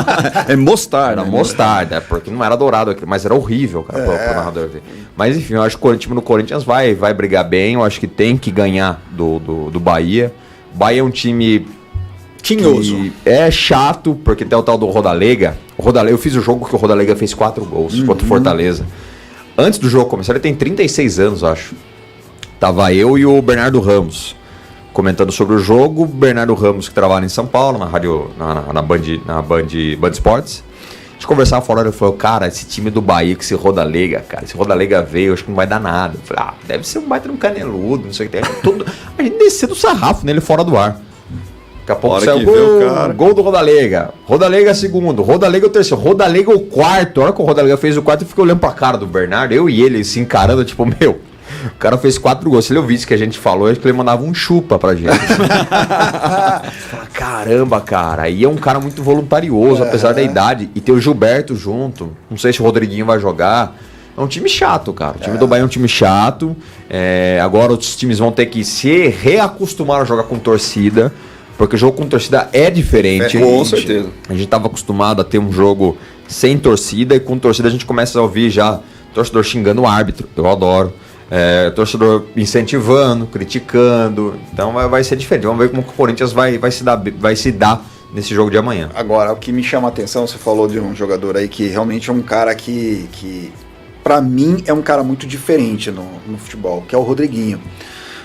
É mostarda. Era mostarda, porque não era dourado aquilo, mas era horrível, cara, pro narrador ver. Mas enfim, eu acho que o time do Corinthians vai brigar bem, eu acho que tem que ganhar do Bahia. O Bahia é um time tinhoso. É chato, porque tem o tal do Rodalega. Eu fiz o jogo que o Rodalega fez 4 gols contra o Fortaleza. Antes do jogo começar, ele tem 36 anos, acho. Tava eu e o Bernardo Ramos comentando sobre o jogo. Bernardo Ramos, que trabalha em São Paulo, na rádio, na Band Esportes. A gente conversava fora, ele falou, cara, esse time do Bahia, que esse Rodalega, cara, esse Rodalega veio, acho que não vai dar nada. Eu falei, deve ser um baita de um caneludo, não sei o que tem. A gente desceu do sarrafo nele fora do ar. Daqui a pouco saiu o gol do Rodalega. Rodalega segundo, Rodalega o terceiro, Rodalega o quarto. A hora que o Rodalega fez o quarto, eu fiquei olhando pra cara do Bernardo, eu e ele se encarando, tipo, o cara fez 4 gols. Se ele ouvisse que a gente falou, acho que ele mandava um chupa pra gente. Fala, caramba, cara. E é um cara muito voluntarioso, apesar da idade. E tem o Gilberto junto. Não sei se o Rodriguinho vai jogar. É um time chato, cara. O time do Bahia é um time chato. Agora os times vão ter que se reacostumar a jogar com torcida. Porque o jogo com torcida é diferente. Com certeza. A gente estava acostumado a ter um jogo sem torcida. E com torcida a gente começa a ouvir já torcedor xingando o árbitro. Eu adoro. Torcedor incentivando, criticando. Então vai ser diferente. Vamos ver como o Corinthians vai se dar nesse jogo de amanhã. Agora, o que me chama a atenção, você falou de um jogador aí que realmente é um cara que pra mim é um cara muito diferente no futebol, que é o Rodriguinho.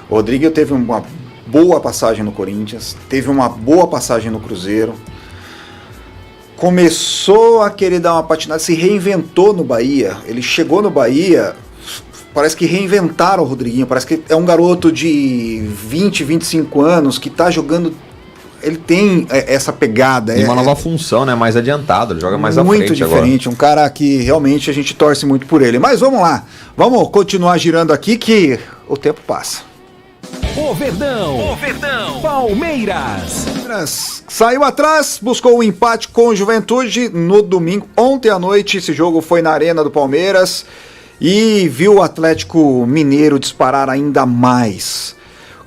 O Rodriguinho teve uma boa passagem no Corinthians, teve uma boa passagem no Cruzeiro, começou a querer dar uma patinada, se reinventou no Bahia. Ele chegou no Bahia, parece que reinventaram o Rodriguinho, parece que é um garoto de 20, 25 anos que tá jogando, ele tem essa pegada. E uma nova função, né? Mais adiantado, ele joga mais à frente agora. Muito diferente, um cara que realmente a gente torce muito por ele. Mas vamos lá, vamos continuar girando aqui que o tempo passa. O Verdão. Palmeiras. Saiu atrás, buscou um empate com o Juventude no domingo. Ontem à noite esse jogo foi na Arena do Palmeiras e viu o Atlético Mineiro disparar ainda mais.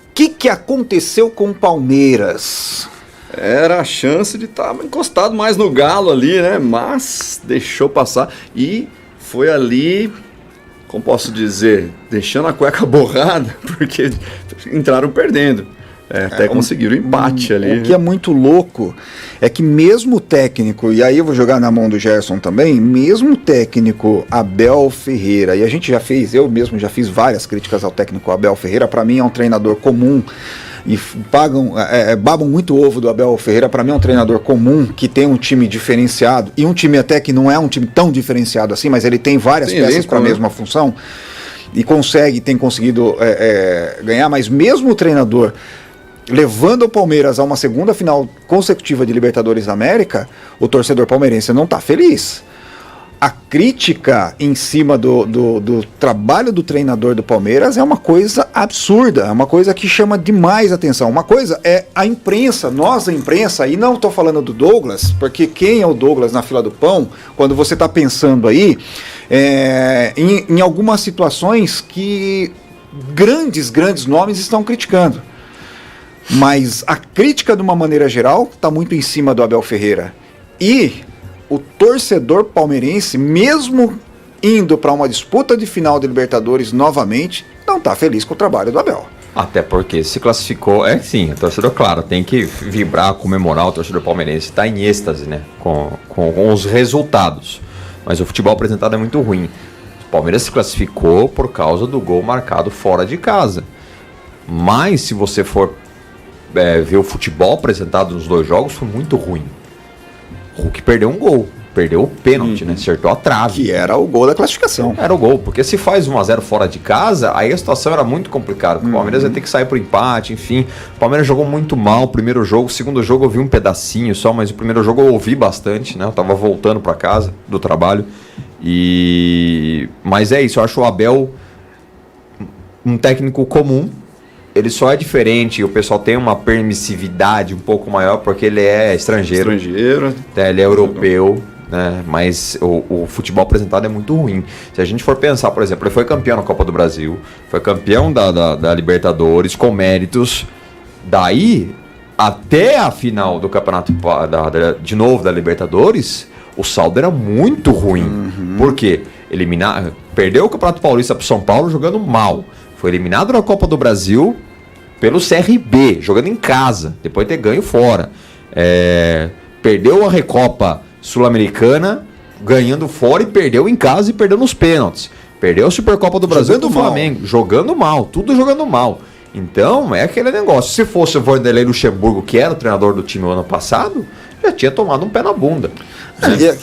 O que aconteceu com o Palmeiras? Era a chance de estar encostado mais no Galo ali, né? Mas deixou passar e foi ali, como posso dizer, deixando a cueca borrada, porque entraram perdendo. Até conseguiram o empate ali. O que é muito louco é que mesmo o técnico, e aí eu vou jogar na mão do Gerson também, mesmo o técnico Abel Ferreira, e a gente já fez, eu mesmo já fiz várias críticas ao técnico Abel Ferreira, para mim é um treinador comum, e babam muito ovo do Abel Ferreira. Para mim é um treinador comum, que tem um time diferenciado, e um time até que não é um time tão diferenciado assim, mas ele tem várias peças para a mesma função, e tem conseguido ganhar, mas mesmo o treinador levando o Palmeiras a uma segunda final consecutiva de Libertadores da América, o torcedor palmeirense não está feliz. A crítica em cima do trabalho do treinador do Palmeiras é uma coisa absurda, é uma coisa que chama demais atenção. Uma coisa é a imprensa, nós a imprensa, e não estou falando do Douglas, porque quem é o Douglas na fila do pão, quando você está pensando aí em algumas situações que grandes nomes estão criticando. Mas a crítica, de uma maneira geral, está muito em cima do Abel Ferreira. E o torcedor palmeirense, mesmo indo para uma disputa de final de Libertadores novamente, não está feliz com o trabalho do Abel. Até porque se classificou, sim, o torcedor, claro, tem que vibrar, comemorar, o torcedor palmeirense está em êxtase, né, com os resultados. Mas o futebol apresentado é muito ruim. O Palmeiras se classificou por causa do gol marcado fora de casa. Mas se você for ver o futebol apresentado nos dois jogos, foi muito ruim. O Hulk perdeu um gol, perdeu o pênalti, né? Acertou a trave. Que era o gol da classificação. Era o gol, porque se faz 1-0 fora de casa, aí a situação era muito complicada. O Palmeiras ia ter que sair pro empate, enfim. O Palmeiras jogou muito mal o primeiro jogo, o segundo jogo eu vi um pedacinho só, mas o primeiro jogo eu ouvi bastante, né? Eu tava voltando para casa do trabalho. Mas é isso, eu acho o Abel um técnico comum. Ele só é diferente, o pessoal tem uma permissividade um pouco maior porque ele é estrangeiro. Ele é europeu, né? Mas o futebol apresentado é muito ruim. Se a gente for pensar, por exemplo, ele foi campeão na Copa do Brasil, foi campeão da Libertadores com méritos. Daí, até a final do campeonato de novo da Libertadores, o saldo era muito ruim. Por quê? Perdeu o Campeonato Paulista para o São Paulo jogando mal. Foi eliminado na Copa do Brasil pelo CRB, jogando em casa, depois de ter ganho fora. Perdeu a Recopa Sul-Americana, ganhando fora, e perdeu em casa e perdeu nos pênaltis. Perdeu a Supercopa do Brasil do Flamengo, jogando mal, tudo jogando mal. Então, é aquele negócio. Se fosse o Vanderlei Luxemburgo, que era o treinador do time no ano passado, já tinha tomado um pé na bunda.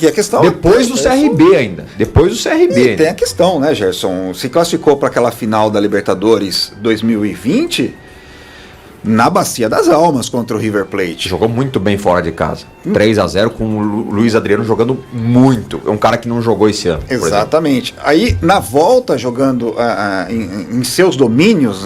E a questão depois do CRB ainda. Depois do CRB. E tem a questão, né, Gerson? Se classificou para aquela final da Libertadores 2020 na Bacia das Almas contra o River Plate. Jogou muito bem fora de casa. 3-0 com o Luiz Adriano jogando muito. É um cara que não jogou esse ano. Exatamente. Aí, na volta, jogando em seus domínios,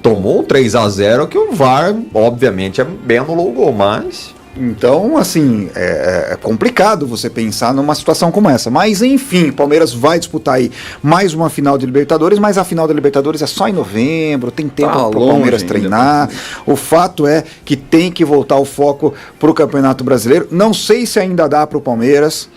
tomou 3-0, que o VAR, obviamente, bem anulou o gol, mas... Então, assim, é complicado você pensar numa situação como essa. Mas, enfim, o Palmeiras vai disputar aí mais uma final de Libertadores, mas a final da Libertadores é só em novembro, tem tempo para o Palmeiras treinar. O fato é que tem que voltar o foco para o Campeonato Brasileiro. Não sei se ainda dá para o Palmeiras.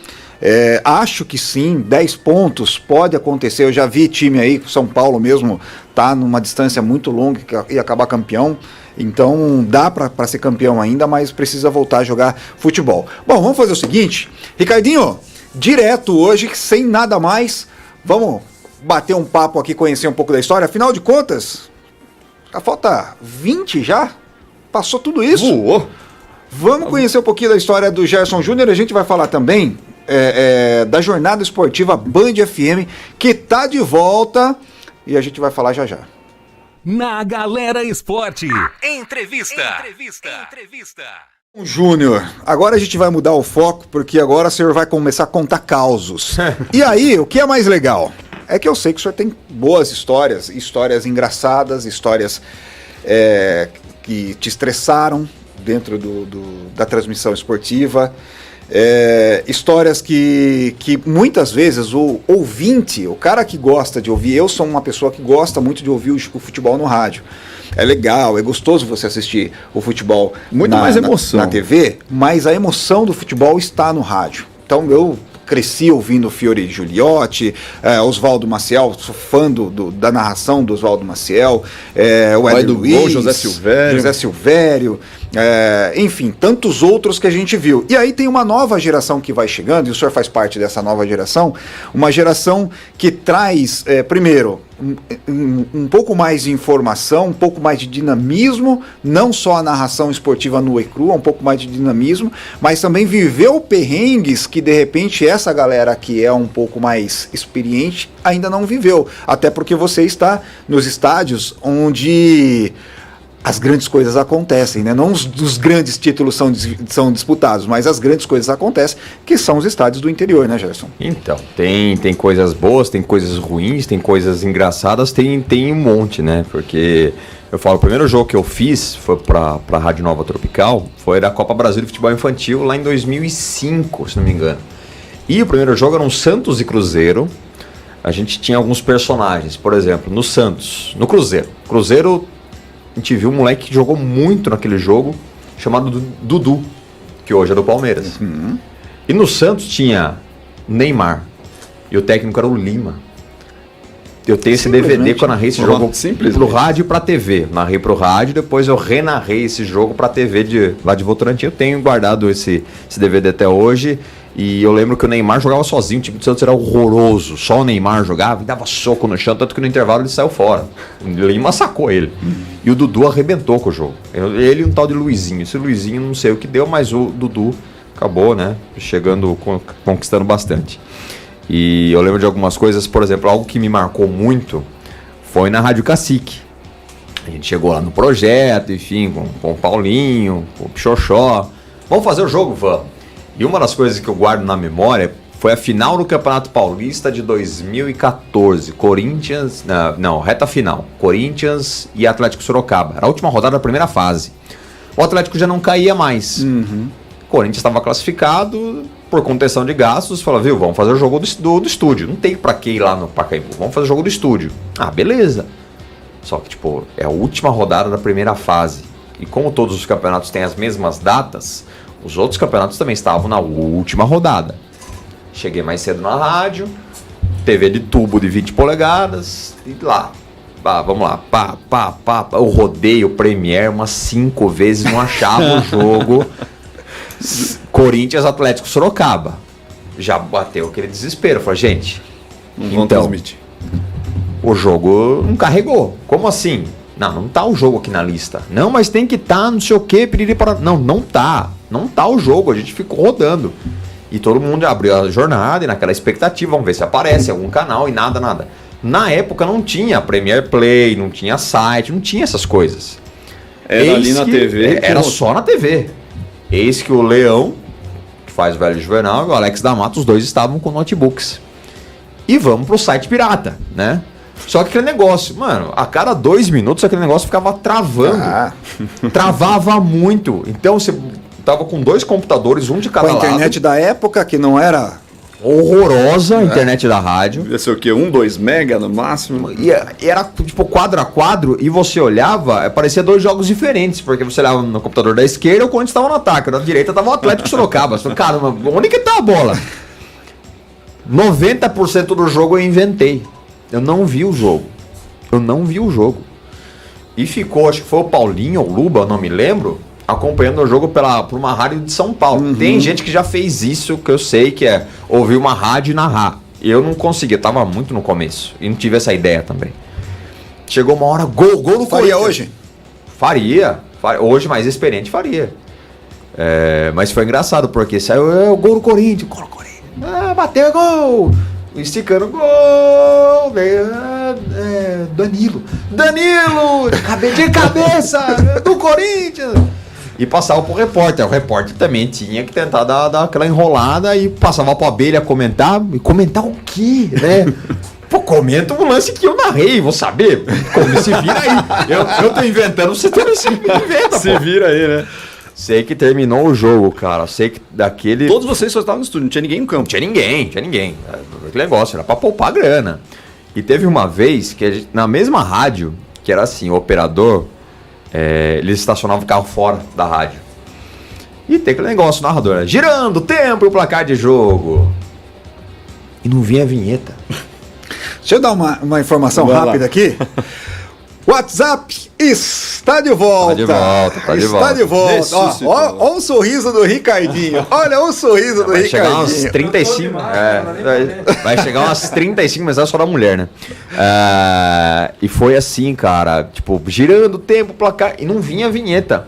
Acho que sim, 10 pontos pode acontecer. Eu já vi time aí, São Paulo mesmo, tá numa distância muito longa e acabar campeão. Então dá para ser campeão ainda, mas precisa voltar a jogar futebol. Bom, vamos fazer o seguinte, Ricardinho, direto hoje, sem nada mais, vamos bater um papo aqui, conhecer um pouco da história. Afinal de contas, falta 20 já? Passou tudo isso? Voou. Vamos conhecer um pouquinho da história do Gerson Júnior. A gente vai falar também da jornada esportiva Band FM, que tá de volta, e a gente vai falar já já. Na Galera Esporte. Entrevista. Júnior, agora a gente vai mudar o foco, porque agora o senhor vai começar a contar causos. E aí, o que é mais legal? É que eu sei que o senhor tem boas histórias engraçadas, histórias que te estressaram dentro da transmissão esportiva. Histórias que muitas vezes o ouvinte, o cara que gosta de ouvir, eu sou uma pessoa que gosta muito de ouvir o futebol no rádio. É legal, é gostoso você assistir o futebol mais emoção na TV, mas a emoção do futebol está no rádio. Então eu cresci ouvindo Fiore Giuliotti, Oswaldo Maciel, sou fã da narração do Oswaldo Maciel, o Éder Luiz, José Silvério, enfim, tantos outros que a gente viu. E aí tem uma nova geração que vai chegando, e o senhor faz parte dessa nova geração, uma geração que traz, primeiro, um pouco mais de informação, um pouco mais de dinamismo, não só a narração esportiva nua e crua, um pouco mais de dinamismo, mas também viveu perrengues que de repente essa galera que é um pouco mais experiente ainda não viveu, até porque você está nos estádios onde as grandes coisas acontecem, né? Não os grandes títulos são disputados, mas as grandes coisas acontecem, que são os estádios do interior, né, Gerson? Então, tem coisas boas, tem coisas ruins, tem coisas engraçadas, tem um monte, né? Porque eu falo, o primeiro jogo que eu fiz foi pra Rádio Nova Tropical, foi da Copa Brasil de Futebol Infantil, lá em 2005, se não me engano. E o primeiro jogo era um Santos e Cruzeiro. A gente tinha alguns personagens, por exemplo, no Santos, no Cruzeiro, a gente viu um moleque que jogou muito naquele jogo, chamado Dudu, que hoje é do Palmeiras. Uhum. E no Santos tinha Neymar, e o técnico era o Lima. Eu tenho esse DVD que eu narrei esse jogo pro rádio e pra TV. Narrei pro rádio, depois eu renarrei esse jogo pra TV lá de Votorantim. Eu tenho guardado esse DVD até hoje. E eu lembro que o Neymar jogava sozinho, o time do Santos era horroroso. Só o Neymar jogava e dava soco no chão, tanto que no intervalo ele saiu fora. O Lima sacou ele. E o Dudu arrebentou com o jogo. Ele e um tal de Luizinho. Esse Luizinho não sei o que deu, mas o Dudu acabou, né? Chegando, conquistando bastante. E eu lembro de algumas coisas, por exemplo, algo que me marcou muito foi na Rádio Cacique. A gente chegou lá no projeto, enfim, com o Paulinho, com o Pichoxó. Vamos fazer o jogo? Vamos. E uma das coisas que eu guardo na memória foi a final do Campeonato Paulista de 2014. Corinthians, não, reta final. Corinthians e Atlético Sorocaba. Era a última rodada da primeira fase. O Atlético já não caía mais. Uhum. O Corinthians estava classificado por contenção de gastos. Falou, viu, vamos fazer o jogo do estúdio. Não tem pra que ir lá no Pacaembu. Vamos fazer o jogo do estúdio. Ah, beleza. Só que, tipo, é a última rodada da primeira fase. E como todos os campeonatos têm as mesmas datas, os outros campeonatos também estavam na última rodada. Cheguei mais cedo na rádio, TV de tubo de 20 polegadas, e lá, vamos lá, eu rodei o Premier umas 5 vezes, não achava o jogo. Corinthians, Atlético, Sorocaba. Já bateu aquele desespero, falei, gente, não vão transmitir. O jogo não carregou. Como assim? Não tá o jogo aqui na lista. Não, mas tem que tá, não sei o que, piriri para. Não tá. Não tá o jogo, a gente ficou rodando. E todo mundo abriu a jornada e naquela expectativa, vamos ver se aparece algum canal e nada. Na época não tinha Premier Play, não tinha site, não tinha essas coisas. Era ali na TV. Era só na TV. Eis que o Leão, que faz o Velho Juvenal, e o Alex da Mata, os dois estavam com notebooks. E vamos pro site pirata, né? Só que aquele negócio, mano, a cada 2 minutos aquele negócio ficava travando. Travava muito. Então você tava com 2 computadores, um de cada lado. Com a internet da época, que não era horrorosa, a internet da rádio. Devia ser o quê? 1, 2 mega no máximo? E era tipo quadro a quadro, e você olhava, parecia 2 jogos diferentes, porque você olhava no computador da esquerda, o Corinthians estava no ataque, da direita tava o Atlético Sorocaba. Você falou, caramba, onde que tá a bola? 90% do jogo eu inventei. Eu não vi o jogo. E ficou, acho que foi o Paulinho ou o Luba, eu não me lembro, acompanhando o jogo por uma rádio de São Paulo. Uhum. Tem gente que já fez isso, que eu sei, que é ouvir uma rádio e narrar. Eu não consegui, eu tava muito no começo. E não tive essa ideia também. Chegou uma hora, gol do Corinthians. Faria hoje? Faria. Hoje, mais experiente, faria. Mas foi engraçado, porque saiu o gol do Corinthians. Gol do Corinthians. Bateu, gol! Esticando, gol! Danilo! De cabeça! Do Corinthians! E passava pro repórter. O repórter também tinha que tentar dar aquela enrolada e passava pro Abelha comentar. E comentar o quê, né? Pô, comenta um lance que eu narrei, vou saber. Como se vira aí. Eu tô inventando, você também se inventa, Se vira aí, né? Sei que terminou o jogo, cara. Sei que daquele... Todos vocês só estavam no estúdio, não tinha ninguém no campo. Tinha ninguém. Que negócio, era pra poupar grana. E teve uma vez que na mesma rádio, que era assim, o operador, eles estacionavam o carro fora da rádio. E tem aquele negócio, o narrador, girando o tempo e o placar de jogo. E não vinha a vinheta. Deixa eu dar uma informação rápida aqui. WhatsApp está de volta. Está de volta. Ó o sorriso do Ricardinho. Olha o sorriso do Vai Ricardinho. chegar umas 35. Vai chegar umas 35, mas é só da mulher, né? E foi assim, cara. Tipo, girando o tempo, placar. E não vinha a vinheta.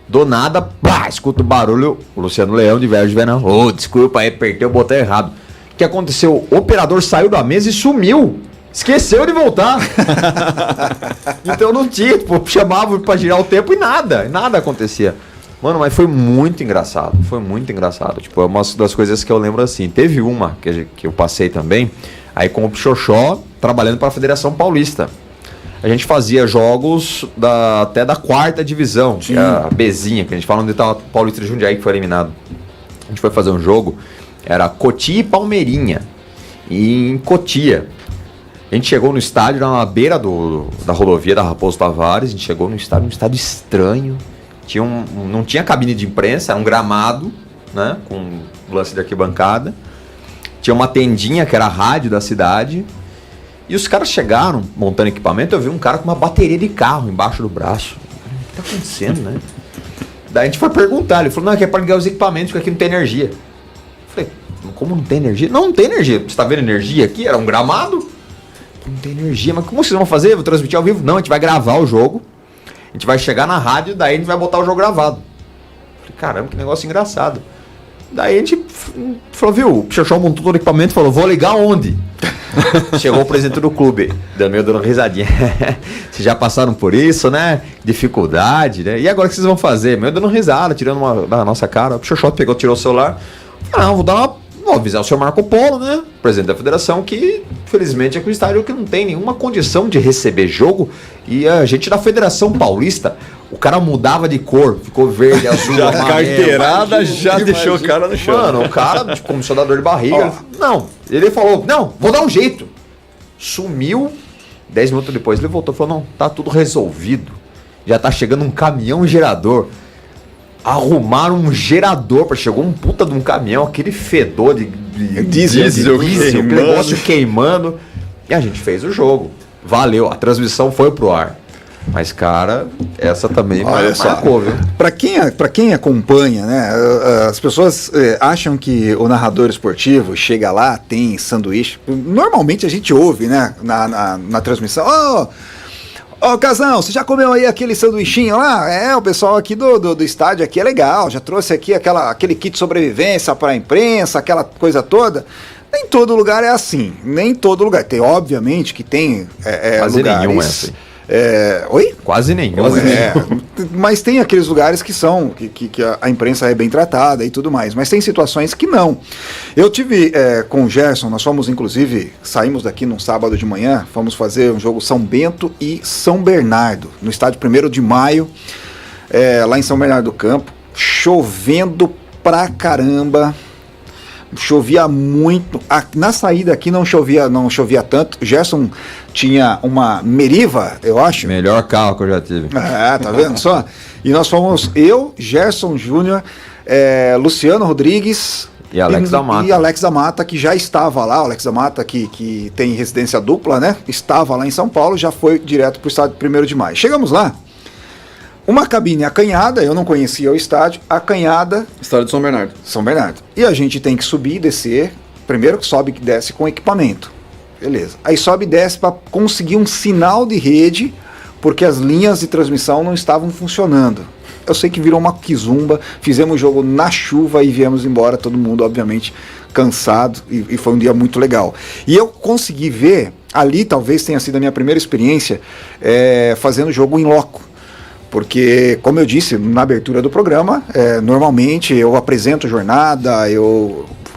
Do nada, pá, escuta o barulho. O Luciano Leão de Velho de Venão. Ô, desculpa aí, apertei o botão errado. O que aconteceu? O operador saiu da mesa e sumiu. Esqueceu de voltar. Então não tinha, tipo, chamava pra girar o tempo e nada acontecia. Mano, mas foi muito engraçado. Tipo, é uma das coisas que eu lembro assim. Teve uma que eu passei também, aí com o Pichoxó, trabalhando para a Federação Paulista. A gente fazia jogos até da 4ª divisão, que é a Bezinha, que a gente fala onde tá o Paulista de Jundiaí, que foi eliminado. A gente foi fazer um jogo, era Cotia e Palmeirinha, em Cotia. A gente chegou no estádio, na beira da rodovia da Raposo Tavares. A gente chegou no estádio, um estádio estranho. Não tinha cabine de imprensa, era um gramado, né, com lance de arquibancada. Tinha uma tendinha que era a rádio da cidade. E os caras chegaram montando equipamento. Eu vi um cara com uma bateria de carro embaixo do braço. O que tá acontecendo, né? Daí a gente foi perguntar. Ele falou: não, aqui é para ligar os equipamentos, porque aqui não tem energia. Eu falei: como não tem energia? Não tem energia. Você tá vendo energia aqui? Era um gramado. Não tem energia, mas como vocês vão fazer? Vou transmitir ao vivo? Não, a gente vai gravar o jogo. A gente vai chegar na rádio, daí a gente vai botar o jogo gravado. Falei: caramba, que negócio engraçado. Daí a gente falou: viu, o Pichoxó montou todo o equipamento e falou: vou ligar onde? Chegou o presidente do clube, dando risadinha. Vocês já passaram por isso, né? Dificuldade, né? E agora o que vocês vão fazer? Meio dando risada, tirando uma da nossa cara. O Pichoxó pegou, tirou o celular. Não, vou avisar o senhor Marco Polo, né? Presidente da federação, que felizmente é que o estádio que não tem nenhuma condição de receber jogo. E a gente da Federação Paulista, o cara mudava de cor, ficou verde, azul, já amarelo. Carteirada já deixou o cara no chão. Mano, o cara, tipo, começou a dar dor de barriga. Não, ele falou: não, vou dar um jeito. Sumiu. 10 minutos depois ele voltou e falou: não, tá tudo resolvido. Já tá chegando um caminhão gerador. Arrumaram um gerador, chegou um puta de um caminhão, aquele fedor de diesel, aquele negócio queimando. E a gente fez o jogo. Valeu, a transmissão foi pro ar. Mas, cara, essa também marcou, viu? Pra quem acompanha, né? As pessoas acham que o narrador esportivo chega lá, tem sanduíche. Normalmente a gente ouve, né? Na transmissão: Ô, Casão, você já comeu aí aquele sanduichinho lá? O pessoal aqui do estádio aqui é legal, já trouxe aqui aquele kit de sobrevivência para a imprensa, aquela coisa toda. Nem todo lugar é assim, nem todo lugar. Tem, obviamente, que tem quase lugares... nenhum é assim. Oi? Quase nenhum. Mas tem aqueles lugares que são, que a imprensa é bem tratada e tudo mais, mas tem situações que não. Eu tive com o Gerson, nós fomos inclusive, saímos daqui num sábado de manhã, fomos fazer um jogo São Bento e São Bernardo, no estádio 1º de Maio, lá em São Bernardo do Campo, chovendo pra caramba. Chovia muito. Na saída aqui não chovia tanto. O Gerson tinha uma Meriva, eu acho. Melhor carro que eu já tive. Tá vendo só? E nós fomos eu, Gerson Júnior, Luciano Rodrigues e Alex da Mata. E Alex da Mata, que já estava lá. O Alex da Mata, que tem residência dupla, né? Estava lá em São Paulo, já foi direto para o estádio 1º de Maio. Chegamos lá. Uma cabine acanhada, eu não conhecia o estádio, acanhada... Estádio de São Bernardo. São Bernardo. E a gente tem que subir e descer, primeiro que sobe e desce com equipamento. Beleza. Aí sobe e desce para conseguir um sinal de rede, porque as linhas de transmissão não estavam funcionando. Eu sei que virou uma quizumba, fizemos o jogo na chuva e viemos embora, todo mundo, obviamente, cansado, e foi um dia muito legal. E eu consegui ver, ali talvez tenha sido a minha primeira experiência, fazendo o jogo em loco. Porque, como eu disse na abertura do programa, normalmente eu apresento jornada,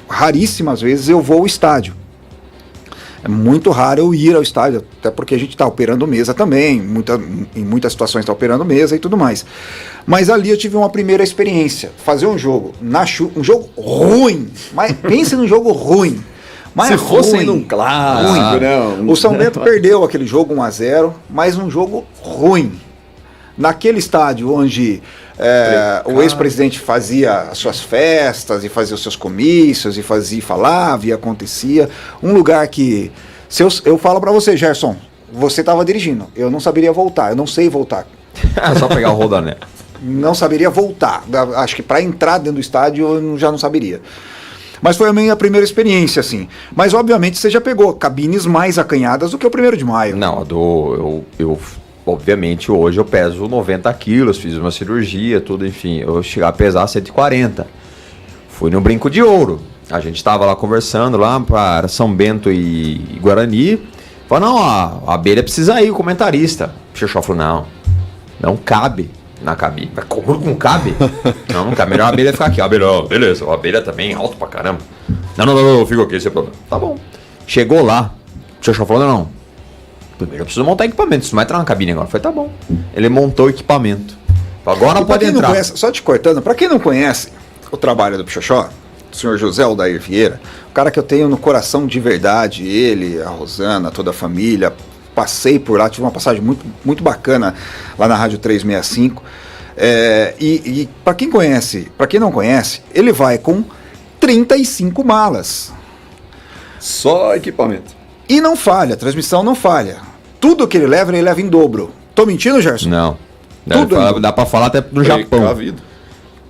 raríssimas vezes eu vou ao estádio. É muito raro eu ir ao estádio, até porque a gente está operando mesa também, em muitas situações está operando mesa e tudo mais. Mas ali eu tive uma primeira experiência, fazer um jogo um jogo ruim, mas pense num jogo ruim. Mas se fosse ainda um clássico, né? O São Bento perdeu aquele jogo 1-0, mas um jogo ruim. Naquele estádio onde o ex-presidente fazia as suas festas e fazia os seus comícios e falava e acontecia, um lugar que, eu falo para você, Gerson, você estava dirigindo, eu não saberia voltar, eu não sei voltar. É só pegar o rodané. Não saberia voltar, acho que para entrar dentro do estádio eu já não saberia. Mas foi a minha primeira experiência, assim. Mas, obviamente, você já pegou cabines mais acanhadas do que o 1º de maio. Não, eu obviamente, hoje eu peso 90 quilos, fiz uma cirurgia, tudo, enfim. Eu cheguei a pesar 140. Fui no Brinco de Ouro. A gente estava lá conversando, lá para São Bento e Guarani. Falou, não, a Abelha precisa ir, o comentarista. O Xoxó falou, não cabe na cabine. Mas como não cabe? Não cabe. Melhor a Abelha ficar aqui. A Abelha, beleza, a Abelha também alto pra caramba. Não, eu fico aqui, sem problema. Tá bom. Chegou lá, o Xoxó falou, não. Primeiro eu preciso montar equipamento, isso não vai entrar na cabine agora. Eu falei, tá bom. Ele montou o equipamento. Agora pode entrar. Conhece, só te cortando, pra quem não conhece o trabalho do Xoxó, o senhor José Aldair Vieira, o cara que eu tenho no coração de verdade, ele, a Rosana, toda a família, passei por lá, tive uma passagem muito, muito bacana lá na Rádio 365. E para quem conhece, para quem não conhece, ele vai com 35 malas. Só equipamento. E não falha, a transmissão não falha. Tudo que ele leva em dobro. Tô mentindo, Gerson? Não. Tudo dá pra falar até no Japão.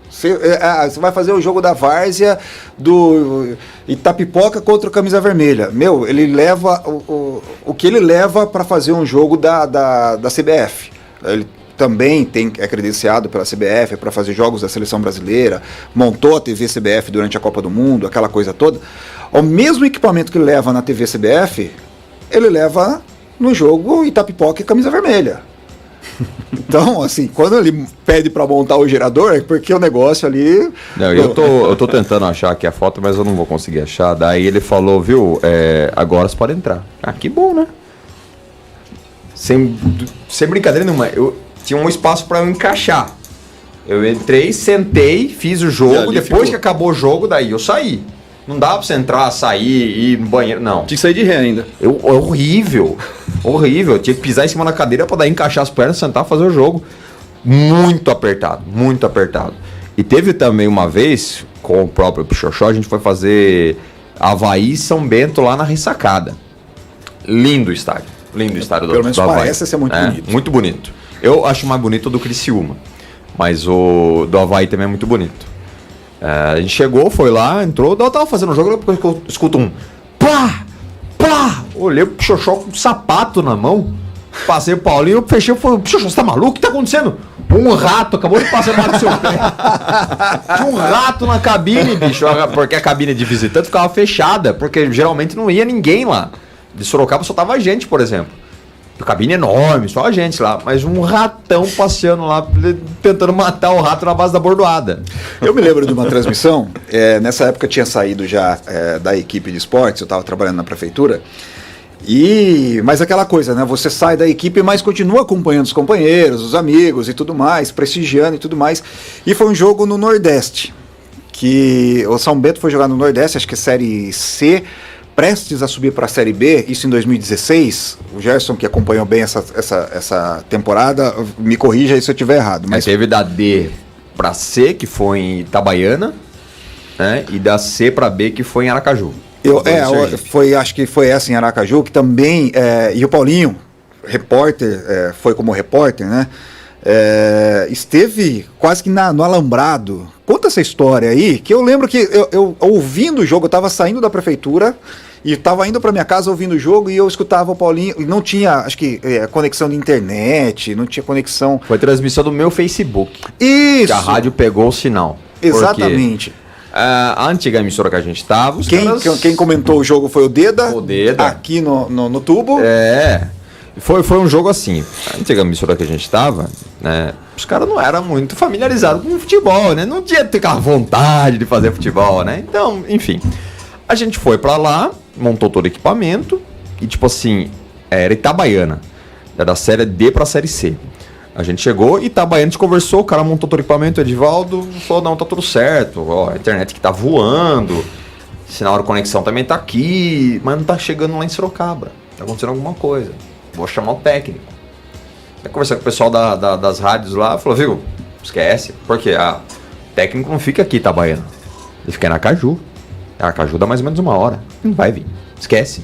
Você vai fazer o jogo da Várzea do Itapipoca contra o Camisa Vermelha. Meu, ele leva o que ele leva para fazer um jogo da CBF. Ele também é credenciado pela CBF para fazer jogos da Seleção Brasileira, montou a TV CBF durante a Copa do Mundo, aquela coisa toda. O mesmo equipamento que ele leva na TV CBF, ele leva no jogo Itapipoca e Camisa Vermelha. Então, assim, quando ele pede pra montar o gerador, é porque o negócio ali... Não, eu tô tentando achar aqui a foto, mas eu não vou conseguir achar. Daí ele falou, viu, agora você pode entrar. Ah, que bom, né? Sem brincadeira nenhuma, eu tinha um espaço pra eu encaixar. Eu entrei, sentei, fiz o jogo, depois que acabou o jogo, daí eu saí. Não dá pra você entrar, sair, ir no banheiro, não. Tinha que sair de ré ainda. Horrível. Eu tinha que pisar em cima da cadeira pra daí encaixar as pernas, sentar e fazer o jogo. Muito apertado, muito apertado. E teve também uma vez, com o próprio Xoxó, a gente foi fazer Avaí e São Bento lá na Ressacada. Lindo o estádio. Lindo o estádio Pelo menos do Avaí. parece ser muito bonito. Muito bonito. Eu acho mais bonito o do Criciúma. Mas o do Avaí também é muito bonito. A gente chegou, foi lá, entrou, eu tava fazendo um jogo, depois que eu escuto um plá, plá, olhei pro Xoxó com um sapato na mão, passei o Paulinho, eu fechei e falei, Xoxó, você tá maluco? O que tá acontecendo? Um rato, acabou de passar no seu pé. Tinha um rato na cabine, bicho, porque a cabine de visitante ficava fechada, porque geralmente não ia ninguém lá. De Sorocaba só tava a gente, por exemplo. A cabine enorme, só a gente lá, mas um ratão passeando lá, tentando matar o rato na base da bordoada. Eu me lembro de uma transmissão, nessa época eu tinha saído já da equipe de esportes, eu estava trabalhando na prefeitura, mas aquela coisa, né, você sai da equipe, mas continua acompanhando os companheiros, os amigos e tudo mais, prestigiando e tudo mais, e foi um jogo no Nordeste, que o São Bento foi jogar no Nordeste, acho que é Série C, prestes a subir para a Série B, isso em 2016, o Gerson, que acompanhou bem essa temporada, me corrija aí se eu estiver errado. Mas teve da D para C, que foi em Itabaiana, né, e da C para B, que foi em Aracaju. Acho que foi essa em Aracaju, que também, e o Paulinho, repórter, foi como repórter, né, esteve quase que no alambrado. Conta essa história aí, que eu lembro que eu ouvindo o jogo, eu estava saindo da prefeitura e estava indo para minha casa ouvindo o jogo e eu escutava o Paulinho, e não tinha, acho que, conexão de internet, não tinha conexão... Foi transmissão do meu Facebook. Isso! Que a rádio pegou o sinal. Exatamente. A antiga emissora que a gente estava... Quem comentou o jogo foi o Deda. Aqui no tubo. Foi um jogo assim, a antiga emissora que a gente tava, né, os caras não eram muito familiarizados com futebol, né, não tinha aquela vontade de fazer futebol, né, então, enfim, a gente foi pra lá, montou todo o equipamento, e tipo assim, era Itabaiana. Era da série D pra série C. A gente chegou, Itabaiana, a gente conversou, o cara montou todo o equipamento, o Edivaldo falou, não, tá tudo certo, ó, a internet que tá voando, sinal de conexão também tá aqui, mas não tá chegando lá em Sorocaba. Tá acontecendo alguma coisa. Vou chamar o técnico. Aí conversar com o pessoal das rádios lá, falou, viu, esquece, porque o técnico não fica aqui, Itabaiana. Ele fica em Aracaju. Aracaju dá mais ou menos 1 hora. Não vai vir. Esquece.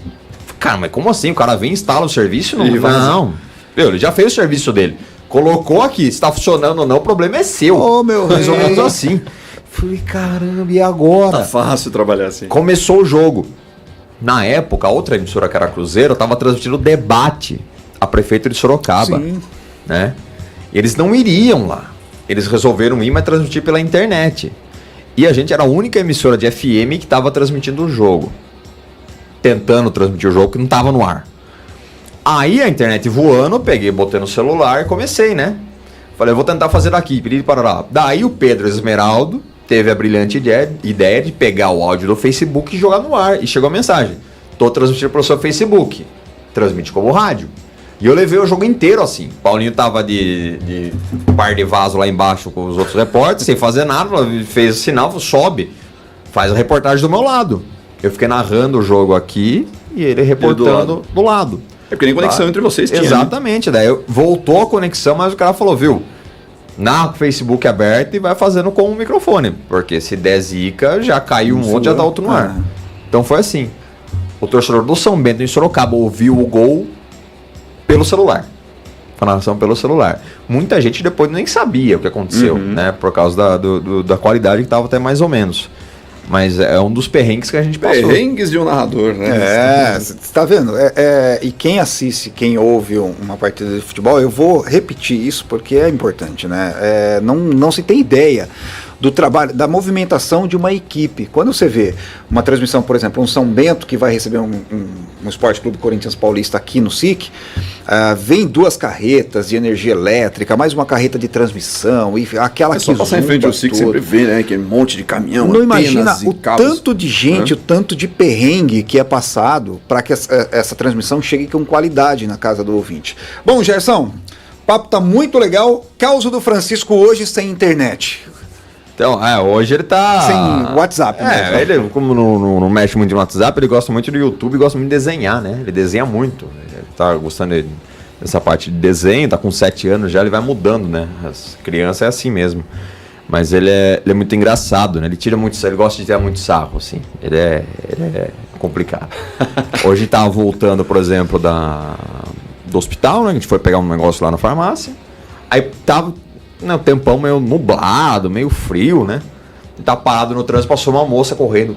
Cara, mas como assim? O cara vem, instala o serviço e não vai. Não. Meu, ele já fez o serviço dele. Colocou aqui. Se tá funcionando ou não, o problema é seu. Ô, meu mais ou rei. menos assim. Falei, caramba, e agora? Tá fácil trabalhar assim. Começou o jogo. Na época, a outra emissora que era Cruzeiro tava transmitindo o debate a prefeito de Sorocaba. Sim. Né? Eles não iriam lá. Eles resolveram ir, mas transmitir pela internet. E a gente era a única emissora de FM que estava transmitindo o jogo. Tentando transmitir o jogo que não estava no ar. Aí a internet voando, eu peguei, botei no celular e comecei, né? Falei, eu vou tentar fazer daqui, pedi para lá. Daí o Pedro Esmeraldo teve a brilhante ideia de pegar o áudio do Facebook e jogar no ar. E chegou a mensagem: tô transmitindo pelo seu Facebook. Transmite como rádio. E eu levei o jogo inteiro assim. Paulinho tava de par de vaso lá embaixo com os outros repórteres, sem fazer nada, fez o sinal, sobe, faz a reportagem do meu lado. Eu fiquei narrando o jogo aqui e ele reportando do lado. É porque nem conexão entre vocês tinha. Exatamente, né? Daí voltou a conexão, mas o cara falou, viu, na Facebook aberto e vai fazendo com o microfone, porque se der zica, já caiu um monte, já tá outro no ar. Então foi assim. O torcedor do São Bento em Sorocaba ouviu o gol pelo celular. A narração pelo celular. Muita gente depois nem sabia o que aconteceu, né? Por causa da qualidade que tava até mais ou menos. Mas é um dos perrengues que a gente passou. Perrengues de um narrador, né? Você tá vendo? E quem assiste, quem ouve uma partida de futebol, eu vou repetir isso porque é importante, né? Não se tem ideia do trabalho, da movimentação de uma equipe. Quando você vê uma transmissão, por exemplo, um São Bento que vai receber um Esporte Clube Corinthians Paulista aqui no SIC, vem 2 carretas de energia elétrica, mais uma carreta de transmissão, e aquela que só passar em frente ao SIC sempre vê, né? Aquele monte de caminhão, não imagina o cabos, tanto de gente, o tanto de perrengue que é passado para que essa transmissão chegue com qualidade na casa do ouvinte. Bom, Gerson, o papo tá muito legal. Causa do Francisco hoje sem internet. Então, hoje ele tá... Sem WhatsApp, né? Ele, como não mexe muito no WhatsApp, ele gosta muito do YouTube e gosta muito de desenhar, né? Ele desenha muito. Ele tá gostando dessa parte de desenho, tá com 7 anos já, ele vai mudando, né? As crianças é assim mesmo. Mas ele é muito engraçado, né? Ele tira muito, ele gosta de tirar muito sarro, assim. Ele é complicado. Hoje tava voltando, por exemplo, do hospital, né? A gente foi pegar um negócio lá na farmácia. Aí tava... Um tempão meio nublado, meio frio, né? Tá parado no trânsito, passou uma moça correndo,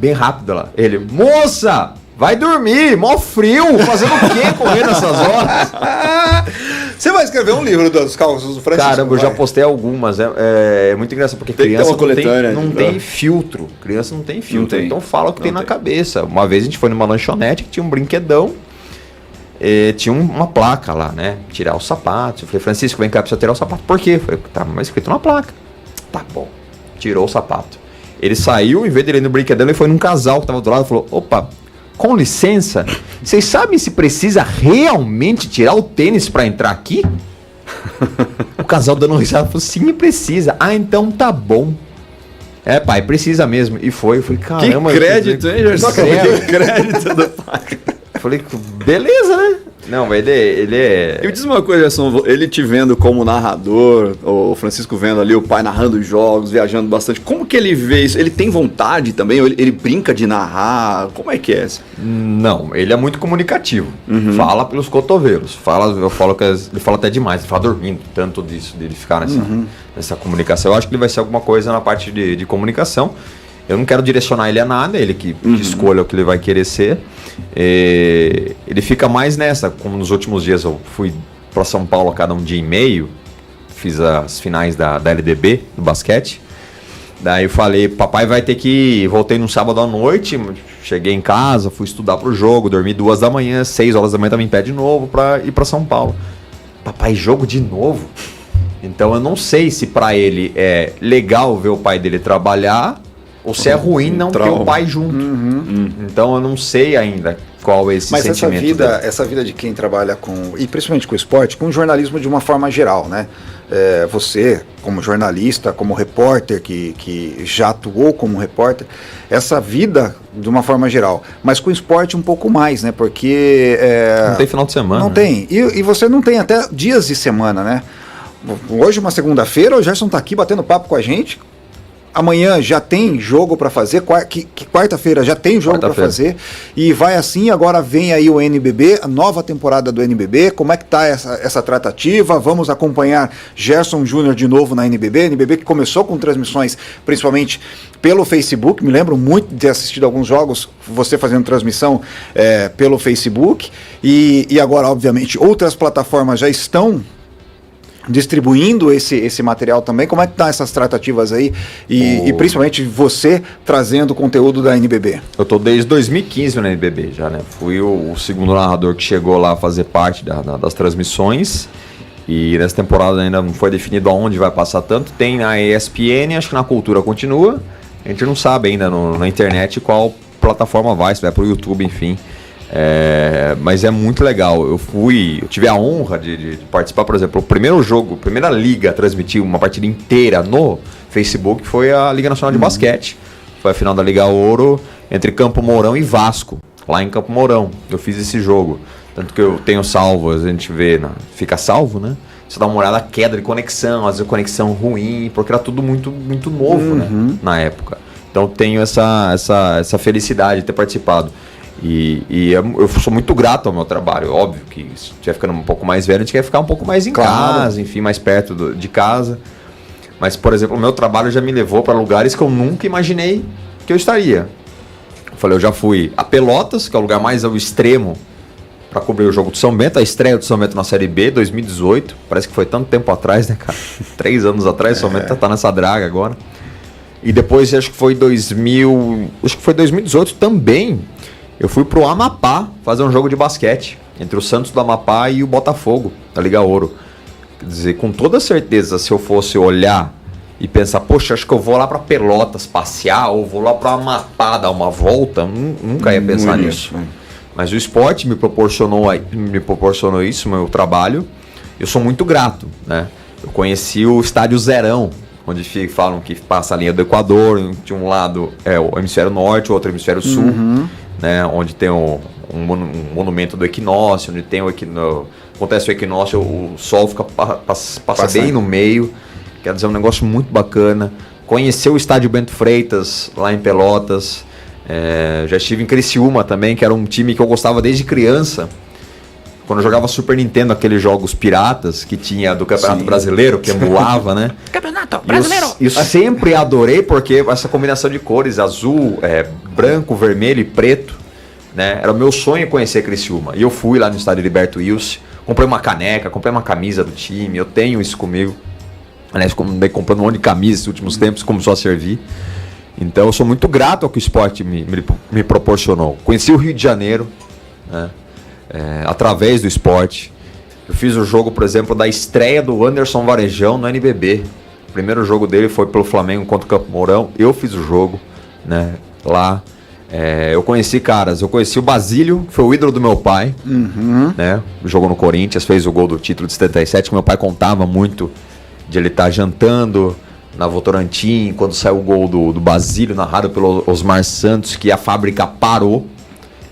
bem rápido lá. Ele, moça, vai dormir, mó frio, fazendo o quê correndo essas horas? Você vai escrever um livro dos causos do Francisco? Caramba, eu já postei algumas. É muito engraçado, porque criança não tem filtro. Criança não tem filtro, então fala o que tem na cabeça. Uma vez a gente foi numa lanchonete que tinha um brinquedão. Tinha uma placa lá, né? Tirar os sapatos. Eu falei, Francisco, vem cá, precisa tirar o sapato. Por quê? Eu falei, tá, mas escrito na placa. Tá bom. Tirou o sapato. Ele saiu, em vez dele ir no brinquedão, ele foi num casal que tava do lado e falou, opa, com licença, vocês sabem se precisa realmente tirar o tênis pra entrar aqui? O casal dando risada falou, sim, precisa. Então tá bom. Pai, precisa mesmo. E foi. Eu falei, caramba. Que crédito, hein, Gerson? Que crédito do pai. Falei, beleza, né? Não, mas ele é... E me diz uma coisa, Gerson, ele te vendo como narrador, o Francisco vendo ali o pai narrando jogos, viajando bastante, como que ele vê isso? Ele tem vontade também? Ele brinca de narrar? Como é que é isso? Não, ele é muito comunicativo. Fala pelos cotovelos. Eu falo que ele fala até demais, ele fala dormindo, tanto disso, dele ficar nessa comunicação. Eu acho que ele vai ser alguma coisa na parte de comunicação. Eu não quero direcionar ele a nada, ele que escolha o que ele vai querer ser. Ele fica mais nessa, como nos últimos dias eu fui para São Paulo a cada um dia e meio, fiz as finais da LDB, do basquete. Daí eu falei, papai vai ter que ir. Voltei num sábado à noite, cheguei em casa, fui estudar pro jogo, dormi 2 da manhã, 6 horas da manhã tava em pé de novo para ir para São Paulo. Papai, jogo de novo? Então eu não sei se para ele é legal ver o pai dele trabalhar, ou se é ruim não ter o pai junto. Então eu não sei ainda qual é esse sentimento. Mas essa vida de quem trabalha e principalmente com o esporte, com o jornalismo de uma forma geral, né? Você, como jornalista, como repórter, que já atuou como repórter, essa vida de uma forma geral, mas com o esporte um pouco mais, né? Porque... não tem final de semana. Não tem. E você não tem até dias de semana, né? Hoje, uma segunda-feira, o Gerson tá aqui batendo papo com a gente. Amanhã já tem jogo para fazer, quarta-feira já tem jogo para fazer, e vai assim. Agora vem aí o NBB, a nova temporada do NBB. Como é que tá essa tratativa? Vamos acompanhar Gerson Júnior de novo na NBB que começou com transmissões principalmente pelo Facebook. Me lembro muito de ter assistido alguns jogos, você fazendo transmissão pelo Facebook, e agora obviamente outras plataformas já estão distribuindo esse material também. Como é que tá essas tratativas aí? E principalmente você trazendo conteúdo da NBB. Eu tô desde 2015 na NBB já, né? Fui o segundo narrador que chegou lá a fazer parte das transmissões. E nessa temporada ainda não foi definido aonde vai passar tanto. Tem na ESPN, acho que na Cultura continua. A gente não sabe ainda na internet qual plataforma vai, se vai pro YouTube, enfim. Mas é muito legal. Eu tive a honra de participar, por exemplo, o primeiro jogo, a primeira liga a transmitir uma partida inteira no Facebook foi a Liga Nacional de Basquete. Foi a final da Liga Ouro entre Campo Mourão e Vasco, lá em Campo Mourão. Eu fiz esse jogo, tanto que eu tenho salvo, a gente vê, fica salvo, né? Você dá uma olhada, queda de conexão, às vezes conexão ruim, porque era tudo muito, muito novo, né? Na época. Então tenho essa felicidade de ter participado. E eu sou muito grato ao meu trabalho. Óbvio que se estiver ficando um pouco mais velho, a gente quer ficar um pouco mais em casa, enfim, mais perto de casa. Mas, por exemplo, o meu trabalho já me levou para lugares que eu nunca imaginei que eu estaria. Eu já fui a Pelotas, que é o lugar mais ao extremo, para cobrir o jogo do São Bento, a estreia do São Bento na Série B, 2018. Parece que foi tanto tempo atrás, né, cara? 3 anos atrás, o São Bento tá nessa draga agora. E depois, acho que foi 2018 também. Eu fui pro Amapá fazer um jogo de basquete entre o Santos do Amapá e o Botafogo da Liga Ouro. Quer dizer, com toda certeza, se eu fosse olhar e pensar, poxa, acho que eu vou lá para Pelotas passear ou vou lá para Amapá dar uma volta, nunca ia pensar nisso. Mas o esporte me proporcionou isso, meu trabalho. Eu sou muito grato, né? Eu conheci o Estádio Zerão, onde falam que passa a linha do Equador, de um lado é o hemisfério norte, o outro hemisfério sul. Né, onde tem um monumento do equinócio, onde tem acontece o equinócio, o sol passa bem no meio. Quer dizer, é um negócio muito bacana. Conheci o Estádio Bento Freitas, lá em Pelotas. Já estive em Criciúma também, que era um time que eu gostava desde criança. Quando eu jogava Super Nintendo, aqueles jogos piratas que tinha do Campeonato Brasileiro, que emulava, né? Campeonato Brasileiro! Eu sempre adorei, porque essa combinação de cores, azul, branco, vermelho e preto, né? Era o meu sonho conhecer Criciúma. E eu fui lá no estádio Heriberto Wilson, comprei uma caneca, comprei uma camisa do time, eu tenho isso comigo. Aliás, andei comprando um monte de camisas nos últimos tempos, começou a servir. Então eu sou muito grato ao que o esporte me proporcionou. Conheci o Rio de Janeiro, né? Através do esporte. Eu fiz o jogo, por exemplo, da estreia do Anderson Varejão no NBB. O primeiro jogo dele foi pelo Flamengo contra o Campo Mourão. Eu fiz o jogo, né, lá. Eu conheci o Basílio, que foi o ídolo do meu pai, né? Jogou no Corinthians, fez o gol do título de 77, que meu pai contava muito de ele estar jantando na Votorantim, quando saiu o gol do Basílio, narrado pelo Osmar Santos, que a fábrica parou.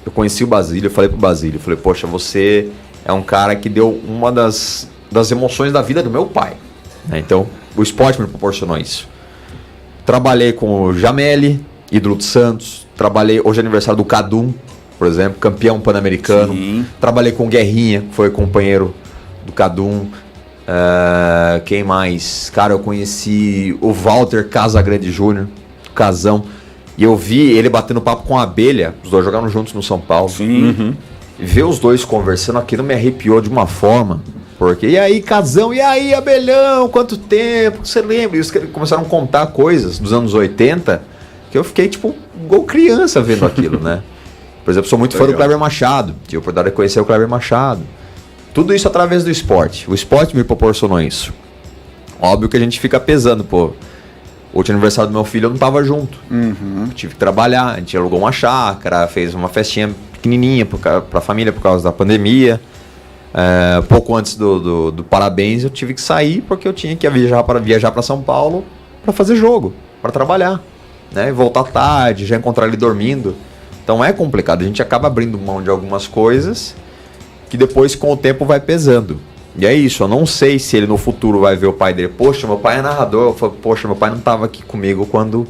Eu conheci o Basílio, eu falei pro Basílio, poxa, você é um cara que deu uma das emoções da vida do meu pai, né? Então, o esporte me proporcionou isso. Trabalhei com o Jameli, ídolo do Santos. Hoje é aniversário do Cadum, por exemplo, campeão pan-americano. Trabalhei com o Guerrinha, que foi companheiro do Cadum. Quem mais? Cara, eu conheci o Walter Casagrande Júnior, Casão. E eu vi ele batendo papo com a Abelha, os dois jogaram juntos no São Paulo. E ver os dois conversando, aquilo me arrepiou de uma forma. Porque, e aí, Casão, e aí, Abelhão, quanto tempo, você lembra? E eles começaram a contar coisas dos anos 80, que eu fiquei, tipo, igual criança vendo aquilo, né? Por exemplo, sou muito fã do Kleber Machado, tive a oportunidade de conhecer o Kleber Machado. Tudo isso através do esporte. O esporte me proporcionou isso. Óbvio que a gente fica pesando, O último aniversário do meu filho eu não tava junto. Eu tive que trabalhar, a gente alugou uma chácara, fez uma festinha pequenininha pra família por causa da pandemia. Pouco antes do parabéns eu tive que sair porque eu tinha que viajar para São Paulo para fazer jogo, para trabalhar, né? E voltar tarde, já encontrar ele dormindo. Então é complicado, a gente acaba abrindo mão de algumas coisas que depois com o tempo vai pesando. E é isso, eu não sei se ele no futuro vai ver o pai dele. Poxa, meu pai é narrador. Eu falo, poxa, meu pai não estava aqui comigo quando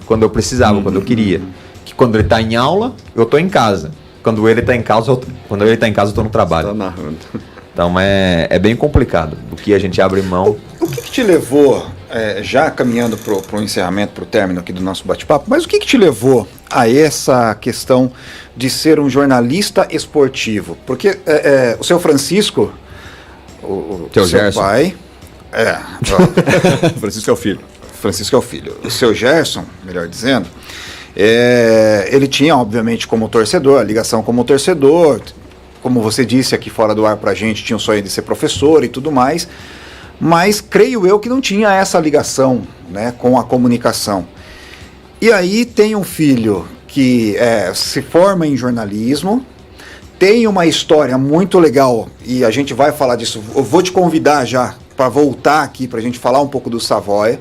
eu precisava, quando eu queria. Que quando ele está em aula, eu estou em casa. Quando ele está em casa, eu estou no trabalho. Tá narrando. Então é bem complicado do que a gente abre mão. O que te levou, já caminhando para o encerramento, para o término aqui do nosso bate-papo, mas o que te levou a essa questão de ser um jornalista esportivo? Porque o seu Francisco, o seu Gerson. pai... Francisco é o filho. Francisco é o filho. O seu Gerson, melhor dizendo, ele tinha, obviamente, como torcedor, a ligação como torcedor, como você disse aqui fora do ar pra gente, tinha o sonho de ser professor e tudo mais, mas creio eu que não tinha essa ligação, né, com a comunicação. E aí tem um filho que se forma em jornalismo, tem uma história muito legal, e a gente vai falar disso. Eu vou te convidar já para voltar aqui para a gente falar um pouco do Savoia,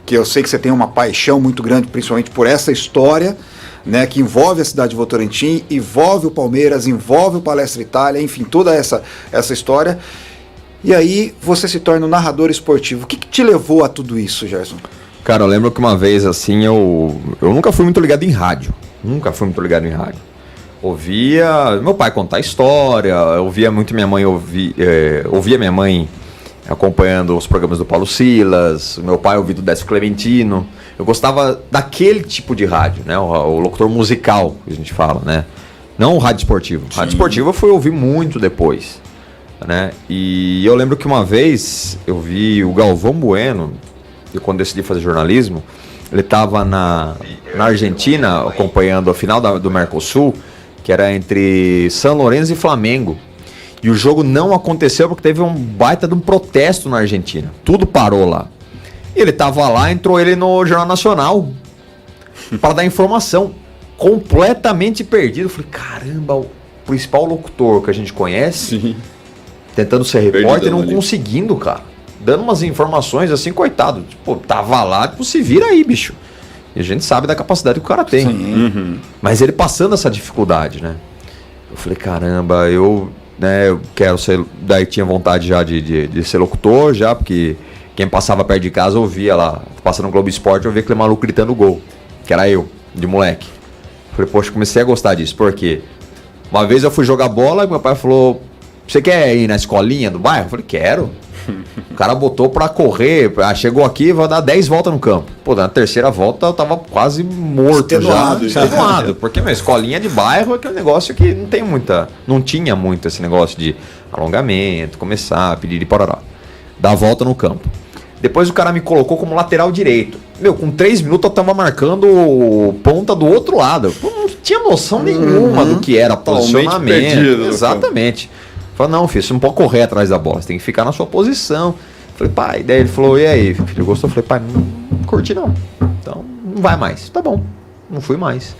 que eu sei que você tem uma paixão muito grande, principalmente por essa história, né, que envolve a cidade de Votorantim, envolve o Palmeiras, envolve o Palestra Itália, enfim, toda essa história. E aí você se torna um narrador esportivo. O que te levou a tudo isso, Gerson? Cara, eu lembro que uma vez, assim, eu nunca fui muito ligado em rádio. Ouvia meu pai contar história, ouvia muito minha mãe, ouvia minha mãe acompanhando os programas do Paulo Silas, meu pai ouvia do Décio Clementino. Eu gostava daquele tipo de rádio, né? O locutor musical, que a gente fala, né? Não o rádio esportivo. Sim. Rádio esportivo eu fui ouvir muito depois, né? E eu lembro que uma vez eu vi o Galvão Bueno, e quando decidi fazer jornalismo, ele estava na Argentina acompanhando a final do Mercosul, que era entre São Lourenço e Flamengo. E o jogo não aconteceu porque teve um baita de um protesto na Argentina. Tudo parou lá. E ele tava lá, entrou ele no Jornal Nacional para dar informação. Completamente perdido. Eu falei, caramba, o principal locutor que a gente conhece, sim, tentando ser repórter e não conseguindo, cara. Dando umas informações assim, coitado. Tipo, tava lá, tipo, se vira aí, bicho. E a gente sabe da capacidade que o cara tem. Uhum. Mas ele passando essa dificuldade, né? Eu falei, caramba, eu quero ser... Daí tinha vontade já de ser locutor, já, porque quem passava perto de casa ouvia lá, passando no Globo Esporte, eu ouvia aquele maluco gritando gol, que era eu, de moleque. Eu falei, poxa, comecei a gostar disso, porque uma vez eu fui jogar bola e meu pai falou, você quer ir na escolinha do bairro? Eu falei, quero. O cara botou pra correr, chegou aqui, vai dar 10 voltas no campo. Pô, na terceira volta eu tava quase morto extenuado, porque minha escolinha de bairro é aquele negócio que não tinha muito esse negócio de alongamento, começar, pedir e pororó. Dar a volta no campo. Depois o cara me colocou como lateral direito. Meu, com 3 minutos eu tava marcando ponta do outro lado. Eu não tinha noção nenhuma do que era posicionamento. Perdido, exatamente. Falei, não, filho, você não pode correr atrás da bola, você tem que ficar na sua posição. Falei, pai, daí ele falou, e aí, filho, gostou? Eu falei, pai, não curti não. Então, não vai mais. Tá bom, não fui mais.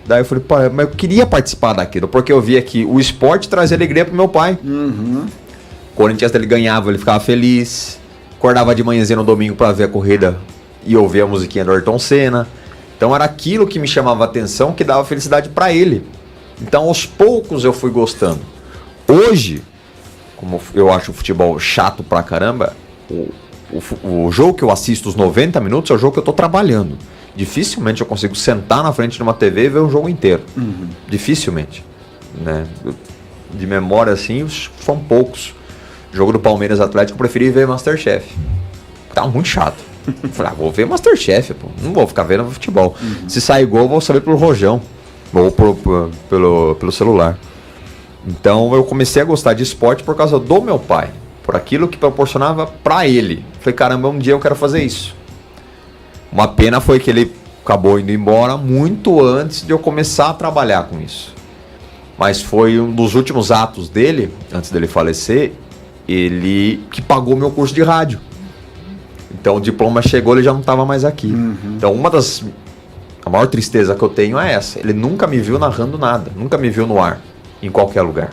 Daí eu falei, pai, mas eu queria participar daquilo, porque eu via que o esporte trazia alegria pro meu pai. Uhum. O Corinthians dele ganhava, ele ficava feliz. Acordava de manhãzinha no domingo pra ver a corrida e ouvir a musiquinha do Ayrton Senna. Então era aquilo que me chamava a atenção, que dava felicidade pra ele. Então aos poucos eu fui gostando. Hoje, como eu acho o futebol chato pra caramba, o jogo que eu assisto os 90 minutos é o jogo que eu tô trabalhando. Dificilmente eu consigo sentar na frente de uma TV e ver um jogo inteiro. Uhum. Dificilmente. Né? De memória, assim, são poucos. Jogo do Palmeiras Atlético, eu preferi ver Masterchef. Tá muito chato. Eu falei, vou ver Masterchef, pô. Não vou ficar vendo futebol. Uhum. Se sair gol, eu vou saber pelo rojão. Ou pelo celular. Então eu comecei a gostar de esporte por causa do meu pai, por aquilo que proporcionava pra ele. Falei, caramba, um dia eu quero fazer isso. Uma pena foi que ele acabou indo embora muito antes de eu começar a trabalhar com isso. Mas foi um dos últimos atos dele, antes dele falecer, ele que pagou meu curso de rádio. Então o diploma chegou, ele já não estava mais aqui. Então a maior tristeza que eu tenho é essa. Ele nunca me viu narrando nada, nunca me viu no ar, em qualquer lugar.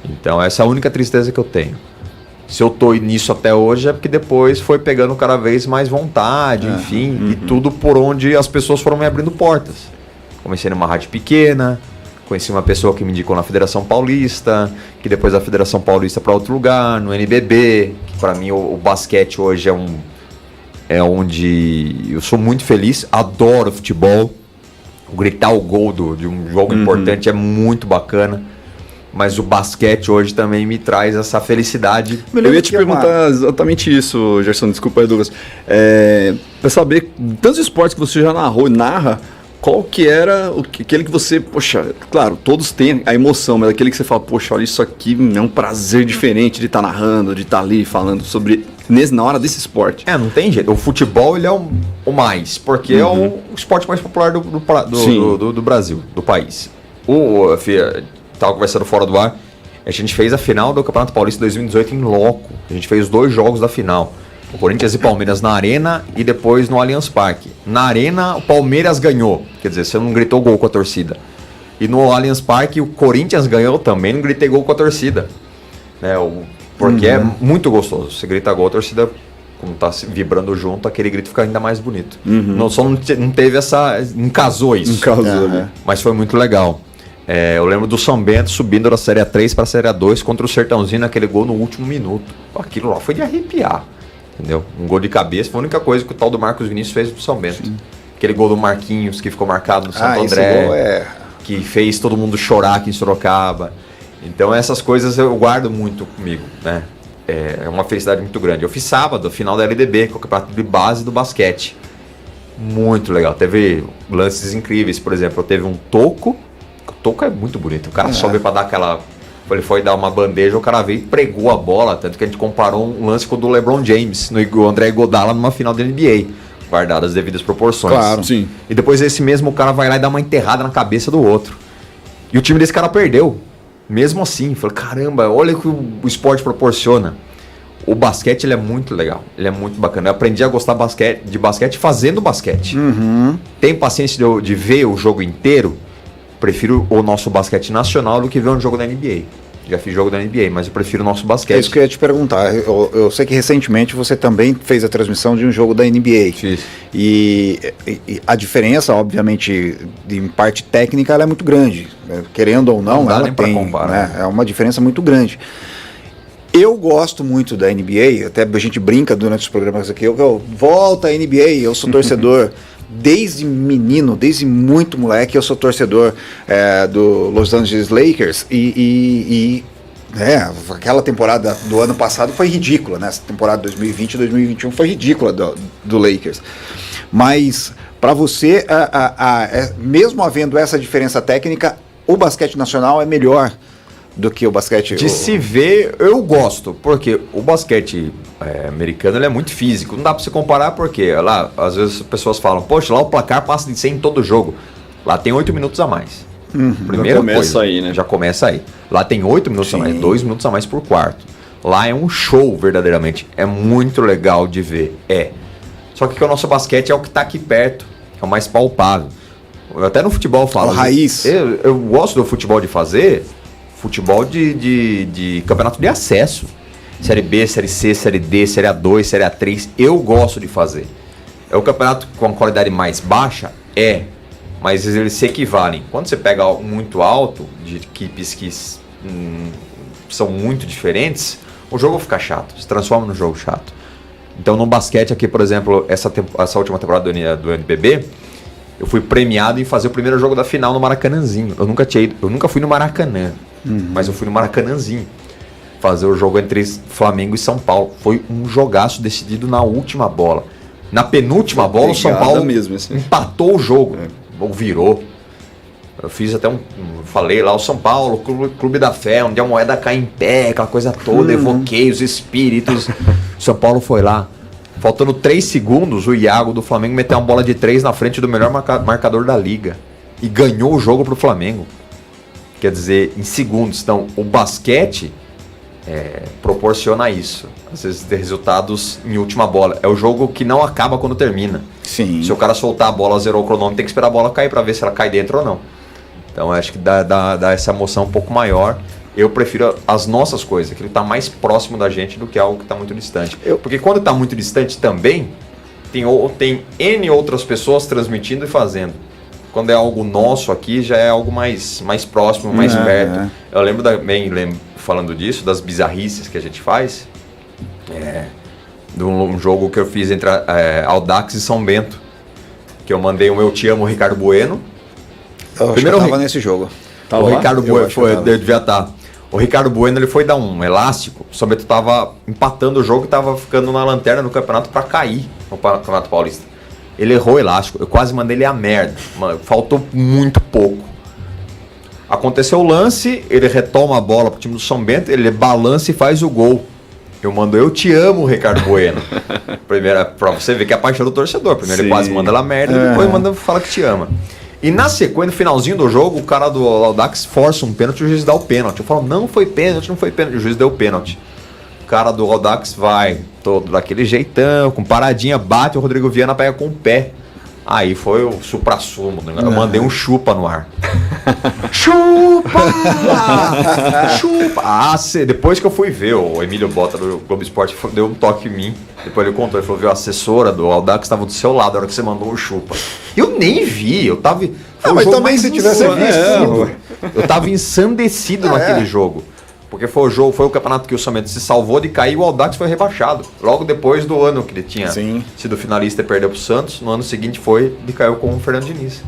Então essa é a única tristeza que eu tenho. Se eu tô nisso até hoje é porque depois foi pegando cada vez mais vontade, enfim, e tudo por onde as pessoas foram me abrindo portas. Comecei numa rádio pequena, conheci uma pessoa que me indicou na Federação Paulista, que depois da Federação Paulista para outro lugar, no NBB, que para mim o basquete hoje é onde eu sou muito feliz, adoro futebol, gritar o gol de um jogo importante é muito bacana. Mas o basquete hoje também me traz essa felicidade. Eu ia te perguntar exatamente isso, Gerson, desculpa aí, Douglas. Pra saber, tantos esportes que você já narrou e narra, qual que era aquele que você, poxa, claro, todos têm a emoção, mas aquele que você fala, poxa, olha, isso aqui é um prazer diferente de estar narrando, de estar ali falando sobre, na hora desse esporte. Não tem jeito. O futebol, ele é o mais, porque é o esporte mais popular do Brasil, do país. Estava conversando fora do ar, a gente fez a final do Campeonato Paulista 2018 em loco. A gente fez os 2 jogos da final. O Corinthians e Palmeiras na Arena e depois no Allianz Parque. Na Arena, o Palmeiras ganhou. Quer dizer, você não gritou gol com a torcida. E no Allianz Parque, o Corinthians ganhou também, não gritei gol com a torcida. Porque é muito gostoso. Você grita gol, a torcida, como tá vibrando junto, aquele grito fica ainda mais bonito. Não teve essa... Não casou isso. Não casou, né? Mas foi muito legal. Eu lembro do São Bento subindo da Série A3 para a Série A2 contra o Sertãozinho naquele gol no último minuto. Aquilo lá foi de arrepiar, entendeu? Um gol de cabeça foi a única coisa que o tal do Marcos Vinícius fez pro São Bento. Sim. Aquele gol do Marquinhos que ficou marcado no Santo André, que fez todo mundo chorar aqui em Sorocaba. Então essas coisas eu guardo muito comigo, né? É uma felicidade muito grande. Eu fiz sábado, a final da LDB, que é o campeonato de base do basquete. Muito legal. Teve lances incríveis, por exemplo, teve um toco. O toco é muito bonito. O cara sobe pra dar aquela... Ele foi dar uma bandeja, o cara veio e pregou a bola. Tanto que a gente comparou um lance com o do LeBron James, no André Iguodala, numa final da NBA. Guardadas as devidas proporções. Claro, sim. E depois esse mesmo cara vai lá e dá uma enterrada na cabeça do outro. E o time desse cara perdeu. Mesmo assim. Falei, caramba, olha o que o esporte proporciona. O basquete, ele é muito legal. Ele é muito bacana. Eu aprendi a gostar de basquete fazendo basquete. Tenho paciência de ver o jogo inteiro. Prefiro o nosso basquete nacional do que ver um jogo da NBA. Já fiz jogo da NBA, mas eu prefiro o nosso basquete. É isso que eu ia te perguntar. Eu sei que recentemente você também fez a transmissão de um jogo da NBA. Fiz. E a diferença, obviamente, em parte técnica, ela é muito grande. Querendo ou não, ela tem. Né? É uma diferença muito grande. Eu gosto muito da NBA, até a gente brinca durante os programas aqui. Eu volto à NBA, eu sou torcedor. Desde menino, desde muito moleque, eu sou torcedor do Los Angeles Lakers aquela temporada do ano passado foi ridícula, né? Essa temporada 2020 e 2021 foi ridícula do Lakers. Mas para você, mesmo havendo essa diferença técnica, o basquete nacional é melhor do que o basquete... De se ver, eu gosto, porque o basquete americano ele é muito físico. Não dá pra você comparar porque lá, às vezes as pessoas falam, poxa, lá o placar passa de 100 em todo jogo. Lá tem 8 minutos a mais. Primeira coisa, aí, né? Já começa aí. Lá tem 8 minutos a mais, 2 minutos a mais por quarto. Lá é um show, verdadeiramente. É muito legal de ver. Só que o nosso basquete é o que tá aqui perto, é o mais palpável. Eu até no futebol falo. Raiz. Eu gosto do futebol de fazer... Futebol de campeonato de acesso. Série B, Série C, Série D, Série A2, Série A3. Eu gosto de fazer. É o campeonato com a qualidade mais baixa? Mas eles se equivalem. Quando você pega muito alto, de equipes que são muito diferentes, o jogo fica chato. Se transforma num jogo chato. Então no basquete aqui, por exemplo, essa última temporada do NBB, eu fui premiado em fazer o primeiro jogo da final no Maracanãzinho. Eu nunca fui no Maracanã. Mas eu fui no Maracanãzinho fazer o jogo entre Flamengo e São Paulo. Foi um jogaço decidido na última bola. Na penúltima bola, o São Paulo empatou o jogo. Ou virou. Eu fiz até falei lá, o São Paulo, Clube da Fé, onde a moeda cai em pé, aquela coisa toda, evoquei os espíritos. O São Paulo foi lá. Faltando 3 segundos, o Iago do Flamengo meteu uma bola de 3 na frente do melhor marcador da liga. E ganhou o jogo pro Flamengo. Quer dizer, em segundos. Então, o basquete proporciona isso. Às vezes ter resultados em última bola. É o jogo que não acaba quando termina. Sim. Se o cara soltar a bola, zerou o cronômetro, tem que esperar a bola cair para ver se ela cai dentro ou não. Então acho que dá essa emoção um pouco maior. Eu prefiro as nossas coisas, aquilo que está mais próximo da gente do que algo que está muito distante. Porque quando está muito distante também, tem N outras pessoas transmitindo e fazendo. Quando é algo nosso aqui, já é algo mais próximo, mais perto. Eu lembro falando disso, das bizarrices que a gente faz, de um jogo que eu fiz entre Audax e São Bento, que eu mandei o Eu Te Amo, Ricardo Bueno. Primeiro eu tava nesse jogo. O Ricardo Bueno devia estar. O Ricardo Bueno, ele foi dar um elástico, o São Bento tava empatando o jogo e tava ficando na lanterna no campeonato para cair no Campeonato Paulista. Ele errou o elástico, eu quase mandei ele a merda, faltou muito pouco. Aconteceu o lance, ele retoma a bola pro time do São Bento, ele balança e faz o gol. Eu mando Eu Te Amo, Ricardo Bueno. Primeiro, pra você ver que é a paixão do torcedor. Primeiro ele quase manda ela merda, depois fala que te ama. E na sequência, no finalzinho do jogo, o cara do Audax força um pênalti e o juiz dá o pênalti. Eu falo, não foi pênalti, não foi pênalti. O juiz deu o pênalti. O cara do Audax vai todo daquele jeitão, com paradinha, bate, o Rodrigo Viana pega com o pé. Aí foi o supra-sumo. Né? Eu mandei um chupa no ar. Chupa! Chupa! Depois que eu fui ver, o Emílio Bota do Globo Esporte deu um toque em mim. Depois ele contou, ele falou, viu, a assessora do Audax estava do seu lado na hora que você mandou o chupa. Eu nem vi, eu tava... mas também se tivesse visto... Eu tava ensandecido naquele jogo. Porque foi o campeonato que o São Bento se salvou de cair e o Audax foi rebaixado. Logo depois do ano que ele tinha sido finalista e perdeu pro Santos, no ano seguinte ele caiu com o Fernando Diniz.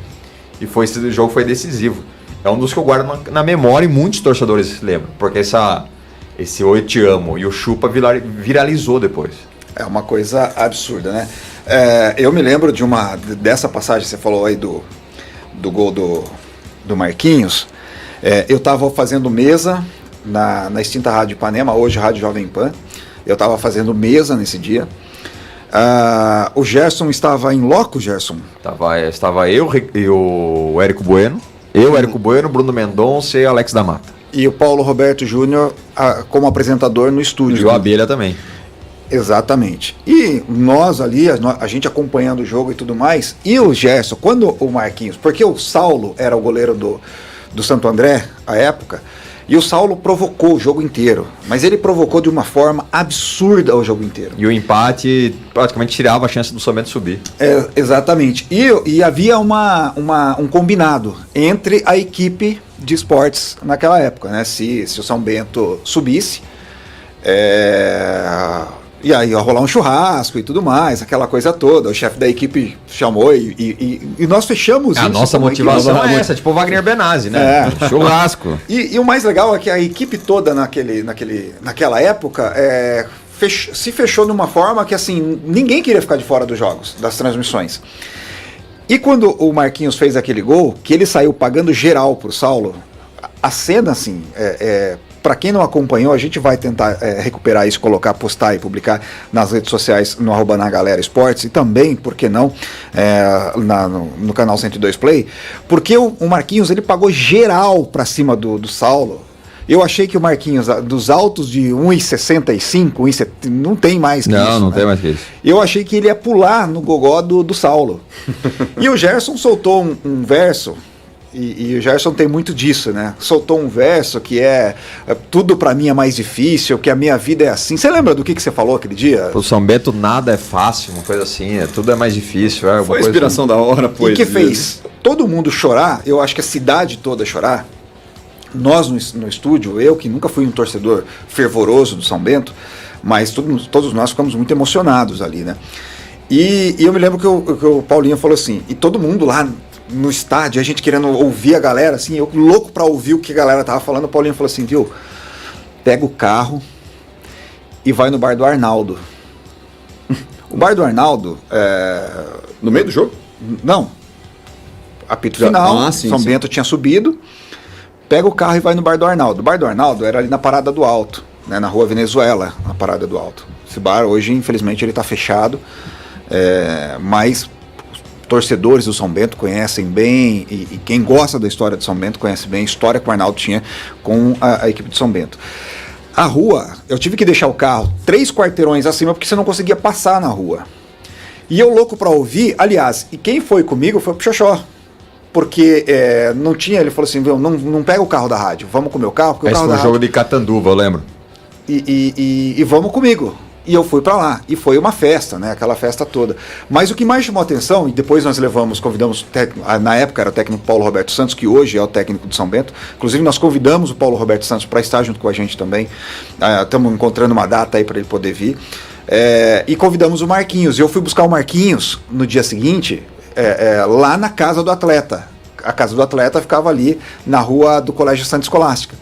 E esse jogo foi decisivo. É um dos que eu guardo na memória e muitos torcedores se lembram. Porque esse Eu Te Amo e o chupa viralizou depois. É uma coisa absurda, né? Eu me lembro dessa passagem que você falou aí do gol do Marquinhos. Eu estava fazendo mesa na extinta Rádio Ipanema, hoje Rádio Jovem Pan. Eu estava fazendo mesa nesse dia. O Gerson estava em loco, Gerson? Estava eu e o Érico Bueno. Érico Bueno, Bruno Mendonça e Alex da Mata. E o Paulo Roberto Júnior como apresentador no estúdio. E o Abelha também. Exatamente. E nós ali, a gente acompanhando o jogo e tudo mais, e o Gerson, quando o Marquinhos, porque o Saulo era o goleiro do Santo André, à época, e o Saulo provocou o jogo inteiro, mas ele provocou de uma forma absurda o jogo inteiro. E o empate praticamente tirava a chance do São Bento subir. Exatamente. E havia um combinado entre a equipe de esportes naquela época, né? Se o São Bento subisse, e aí ia rolar um churrasco e tudo mais, aquela coisa toda. O chefe da equipe chamou e nós fechamos isso. A nossa motivação é essa, tipo o Wagner Benazzi, né? Churrasco. E o mais legal é que a equipe toda naquela época se fechou de uma forma que assim, ninguém queria ficar de fora dos jogos, das transmissões. E quando o Marquinhos fez aquele gol, que ele saiu pagando geral pro Saulo, a cena assim, para quem não acompanhou, a gente vai tentar recuperar isso, postar e publicar nas redes sociais no @nagalera esportes e também, por que não, no canal 102 Play, porque o Marquinhos ele pagou geral para cima do Saulo. Eu achei que o Marquinhos, dos altos de 1,65, não tem mais que isso. Não tem mais que isso. Eu achei que ele ia pular no gogó do Saulo. E o Gerson soltou um verso. E o Gerson tem muito disso, né? Soltou um verso que tudo pra mim é mais difícil, que a minha vida é assim. Você lembra do que você falou aquele dia? Pro São Bento nada é fácil, uma coisa assim, tudo é mais difícil. Foi a inspiração da hora, pois. E que fez todo mundo chorar, eu acho que a cidade toda chorar. Nós no estúdio, eu que nunca fui um torcedor fervoroso do São Bento, mas todos nós ficamos muito emocionados ali, né? E eu me lembro que o Paulinho falou assim, e todo mundo lá no estádio, a gente querendo ouvir a galera, assim, eu louco pra ouvir o que a galera tava falando, o Paulinho falou assim, viu, pega o carro e vai no bar do Arnaldo. O bar do Arnaldo no meio do jogo? Não. Apito final, São Bento tinha subido, pega o carro e vai no bar do Arnaldo. O bar do Arnaldo era ali na Parada do Alto, né, na Rua Venezuela, na Parada do Alto. Esse bar hoje, infelizmente, ele tá fechado, mas torcedores do São Bento conhecem bem, e quem gosta da história do São Bento conhece bem a história que o Arnaldo tinha com a equipe de São Bento. A rua, eu tive que deixar o carro 3 quarteirões acima porque você não conseguia passar na rua. E eu louco pra ouvir, aliás, e quem foi comigo foi pro Xoxó. Porque não tinha, ele falou assim, não pega o carro da rádio, vamos com o meu carro. Porque Esse o carro foi da o jogo rádio... de Catanduva, eu lembro. E vamos comigo. E eu fui pra lá. E foi uma festa, né? Aquela festa toda. Mas o que mais chamou a atenção, e depois nós convidamos, na época era o técnico Paulo Roberto Santos, que hoje é o técnico do São Bento. Inclusive nós convidamos o Paulo Roberto Santos para estar junto com a gente também. Estamos encontrando uma data aí para ele poder vir. E convidamos o Marquinhos. E eu fui buscar o Marquinhos no dia seguinte, lá na casa do atleta. A casa do atleta ficava ali na rua do Colégio Santa Escolástica.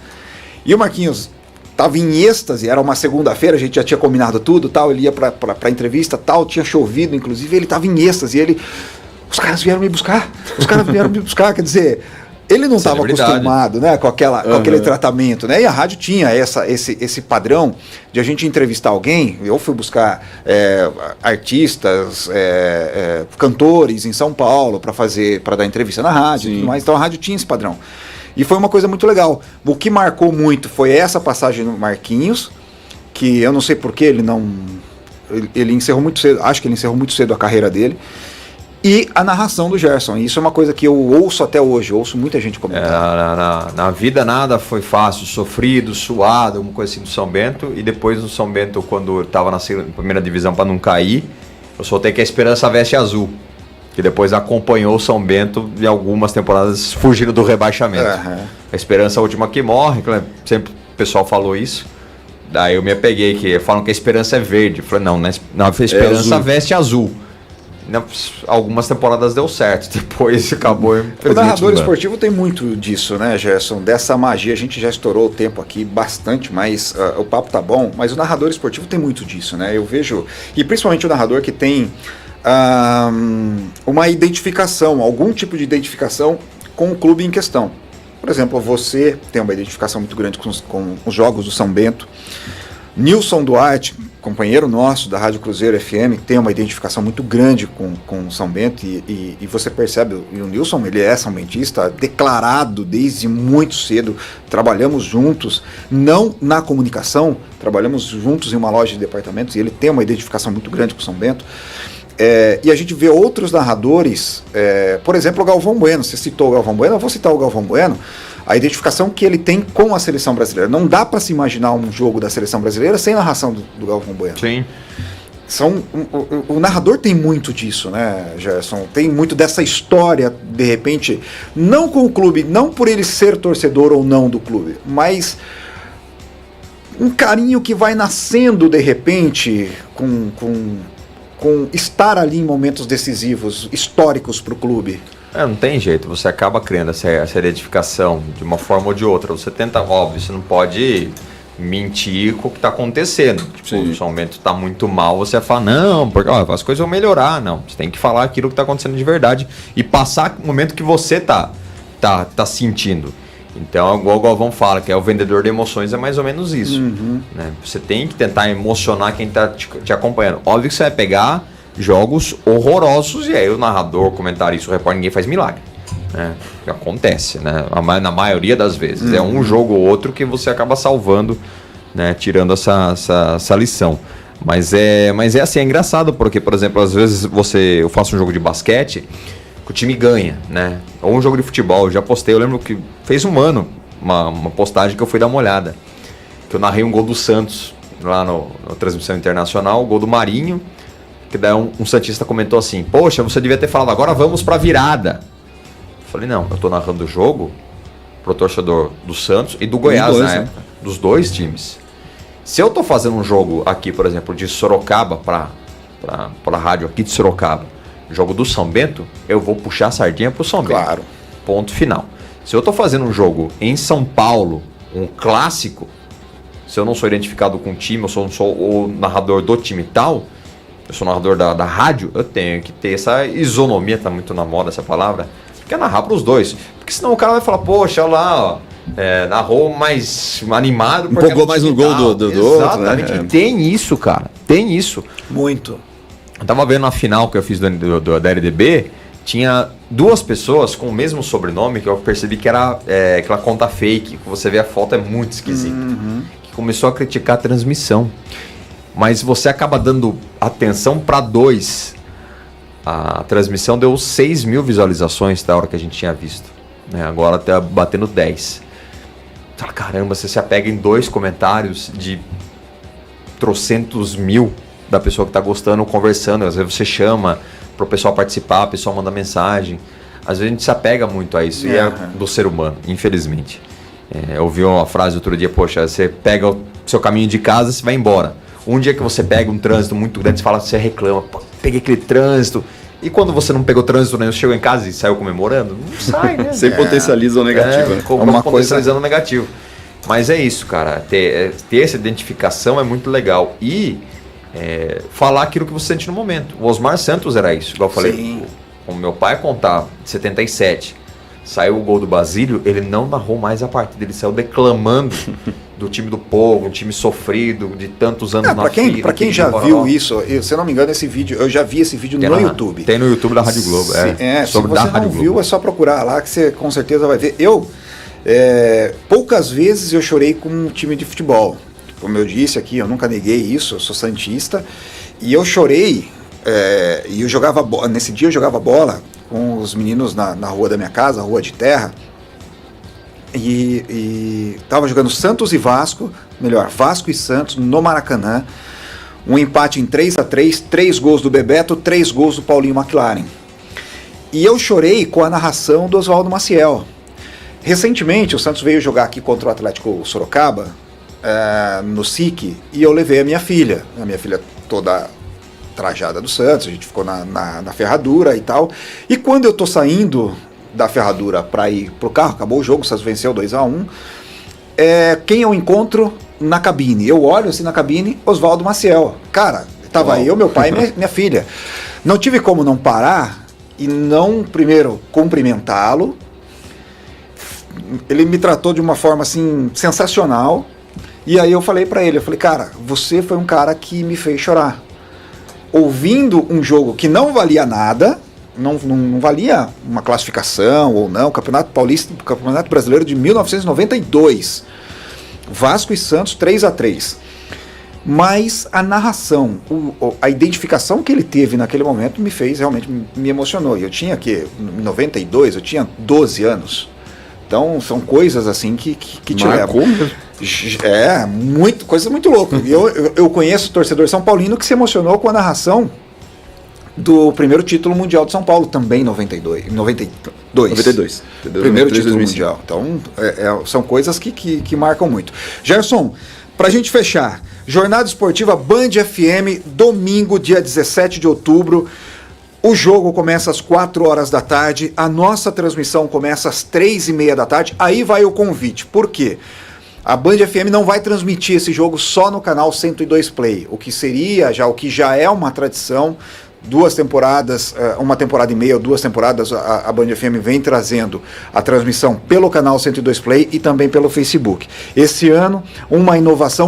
E o Marquinhos estava em êxtase, era uma segunda-feira, a gente já tinha combinado tudo, tal, ele ia para entrevista, tal, tinha chovido, inclusive, ele estava em êxtase, os caras vieram me buscar, quer dizer, ele não estava acostumado, né, com aquele tratamento, né, e a rádio tinha esse padrão de a gente entrevistar alguém. Eu fui buscar artistas, cantores em São Paulo para dar entrevista na rádio, e tudo mais. Então a rádio tinha esse padrão. E foi uma coisa muito legal. O que marcou muito foi essa passagem no Marquinhos, que eu não sei porque ele encerrou muito cedo, acho que ele encerrou muito cedo a carreira dele, e a narração do Gerson. E isso é uma coisa que eu ouço até hoje, ouço muita gente comentar. Na vida nada foi fácil, sofrido, suado, alguma coisa assim do São Bento, e depois no São Bento, quando eu estava na primeira divisão para não cair, eu soltei que a esperança veste azul, que depois acompanhou o São Bento e algumas temporadas fugindo do rebaixamento. A esperança é a última que morre, sempre o pessoal falou isso. Daí eu me apeguei, que falam que a esperança é verde. Eu falei, não, a esperança veste azul. Algumas temporadas deu certo, depois acabou. O narrador esportivo tem muito disso, né, Gerson? Dessa magia, a gente já estourou o tempo aqui bastante, mas o papo tá bom, mas o narrador esportivo tem muito disso, né? Eu vejo, e principalmente o narrador que tem uma identificação, algum tipo de identificação com o clube em questão. Por exemplo, você tem uma identificação muito grande com os jogos do São Bento. Nilson Duarte, companheiro nosso da Rádio Cruzeiro FM, tem uma identificação muito grande com o São Bento, e você percebe, e o Nilson, ele é são bentista declarado desde muito cedo. Trabalhamos juntos, não na comunicação, trabalhamos juntos em uma loja de departamentos, e ele tem uma identificação muito grande com o São Bento. E a gente vê outros narradores, por exemplo, o Galvão Bueno. Você citou o Galvão Bueno, eu vou citar o Galvão Bueno. A identificação que ele tem com a seleção brasileira. Não dá para se imaginar um jogo da seleção brasileira sem narração do Galvão Bueno. Sim. O narrador tem muito disso, né, Gerson? Tem muito dessa história, de repente, não com o clube, não por ele ser torcedor ou não do clube, mas um carinho que vai nascendo, de repente, com estar ali em momentos decisivos, históricos para o clube. Não tem jeito, você acaba criando essa identificação de uma forma ou de outra. Você tenta, óbvio, você não pode mentir com o que está acontecendo. Tipo, o São Bento está muito mal, você fala, não, porque as coisas vão melhorar. Não, você tem que falar aquilo que está acontecendo de verdade e passar o momento que você tá sentindo. Então, igual o Galvão fala, que é o vendedor de emoções, é mais ou menos isso. Né? Você tem que tentar emocionar quem está te acompanhando. Óbvio que você vai pegar jogos horrorosos, e aí o narrador, o comentarista, o repórter, ninguém faz milagre. Né? Acontece, né? Na maioria das vezes. É um jogo ou outro que você acaba salvando, né? Tirando essa lição. Mas é assim, é engraçado, porque, por exemplo, às vezes eu faço um jogo de basquete que o time ganha, né? Ou um jogo de futebol, eu já postei, eu lembro que fez um ano uma postagem que eu fui dar uma olhada, que eu narrei um gol do Santos lá na transmissão internacional, o gol do Marinho, que daí um santista comentou assim, poxa, você devia ter falado, agora vamos pra virada. Eu falei, não, eu tô narrando o jogo pro torcedor do Santos e do Goiás, né? Dos dois times. Se eu tô fazendo um jogo aqui, por exemplo, de Sorocaba pra rádio aqui de Sorocaba, jogo do São Bento, eu vou puxar a sardinha pro São Bento. Claro. Ponto final. Se eu tô fazendo um jogo em São Paulo, um clássico, se eu não sou identificado com o time, eu sou o narrador do time tal, eu sou narrador da rádio, eu tenho que ter essa isonomia, tá muito na moda essa palavra, que é narrar pros dois. Porque senão o cara vai falar, poxa, olha lá, ó, narrou mais animado. Empolgou mais no gol do outro, né? Tem isso, cara, tem isso. Muito. Eu tava vendo na final que eu fiz da LDB, tinha duas pessoas com o mesmo sobrenome, que eu percebi que era aquela conta fake, que você vê a foto, é muito esquisito. começou a criticar a transmissão. Mas você acaba dando atenção para 2. A transmissão deu 6 mil visualizações da hora que a gente tinha visto. Né? Agora tá batendo 10. Fala, caramba, você se apega em 2 comentários de trocentos mil da pessoa que está gostando, conversando. Às vezes você chama para o pessoal participar, o pessoal manda mensagem. Às vezes a gente se apega muito a isso, e é do ser humano, infelizmente. Eu ouvi uma frase outro dia, poxa, você pega o seu caminho de casa, você vai embora. Um dia que você pega um trânsito muito grande, você fala, você reclama, peguei aquele trânsito. E quando você não pegou trânsito, né, você chegou em casa e saiu comemorando, não sai, né? Você potencializa o negativo. Uma potencializando o negativo. Mas é isso, cara. Ter essa identificação é muito legal. E falar aquilo que você sente no momento. O Osmar Santos era isso. Igual eu falei, o meu pai contar, 77, saiu o gol do Basílio, ele não narrou mais a partida. Ele saiu declamando do time do povo, um time sofrido, de tantos anos na fila. Pra quem já viu isso, se eu não me engano, esse vídeo, eu já vi esse vídeo no YouTube. Tem no YouTube da Rádio Globo. Se você não viu, é só procurar lá que você com certeza vai ver. Poucas vezes eu chorei com um time de futebol. Como eu disse aqui, eu nunca neguei isso, eu sou santista. E eu chorei, e eu jogava nesse dia eu jogava bola com os meninos na rua da minha casa, rua de terra. E tava jogando Santos e Vasco, Vasco e Santos no Maracanã. Um empate em 3-3, 3 gols do Bebeto, 3 gols do Paulinho McLaren. E eu chorei com a narração do Oswaldo Maciel. Recentemente o Santos veio jogar aqui contra o Atlético Sorocaba, no SIC, e eu levei a minha filha toda trajada do Santos, a gente ficou na ferradura e tal. E quando eu tô saindo da ferradura para ir pro carro, acabou o jogo, o Santos venceu 2-1, quem eu encontro na cabine? Eu olho assim na cabine, Oswaldo Maciel. Cara, tava eu, meu pai e minha filha. Não tive como não parar e não, primeiro, cumprimentá-lo. Ele me tratou de uma forma assim sensacional. E aí eu falei para ele, cara, você foi um cara que me fez chorar. Ouvindo um jogo que não valia nada, não valia uma classificação ou não, Campeonato Paulista, Campeonato Brasileiro de 1992, Vasco e Santos 3-3. Mas a narração, a identificação que ele teve naquele momento me fez, realmente me emocionou. E eu tinha em 92, eu tinha 12 anos. Então são coisas assim que te levam. Coisa muito louca. Eu conheço torcedor São Paulino que se emocionou com a narração do primeiro título mundial de São Paulo, também em 92. Primeiro título mundial. Então, são coisas que marcam muito. Gerson, pra gente fechar, Jornada Esportiva Band FM, domingo, dia 17 de outubro. O jogo começa às 4 horas da tarde, a nossa transmissão começa às 3h30 da tarde. Aí vai o convite. Por quê? A Band FM não vai transmitir esse jogo só no canal 102 Play, o que já é uma tradição. 2 temporadas, uma temporada e meia ou 2 temporadas, a Band FM vem trazendo a transmissão pelo canal 102 Play e também pelo Facebook. Esse ano,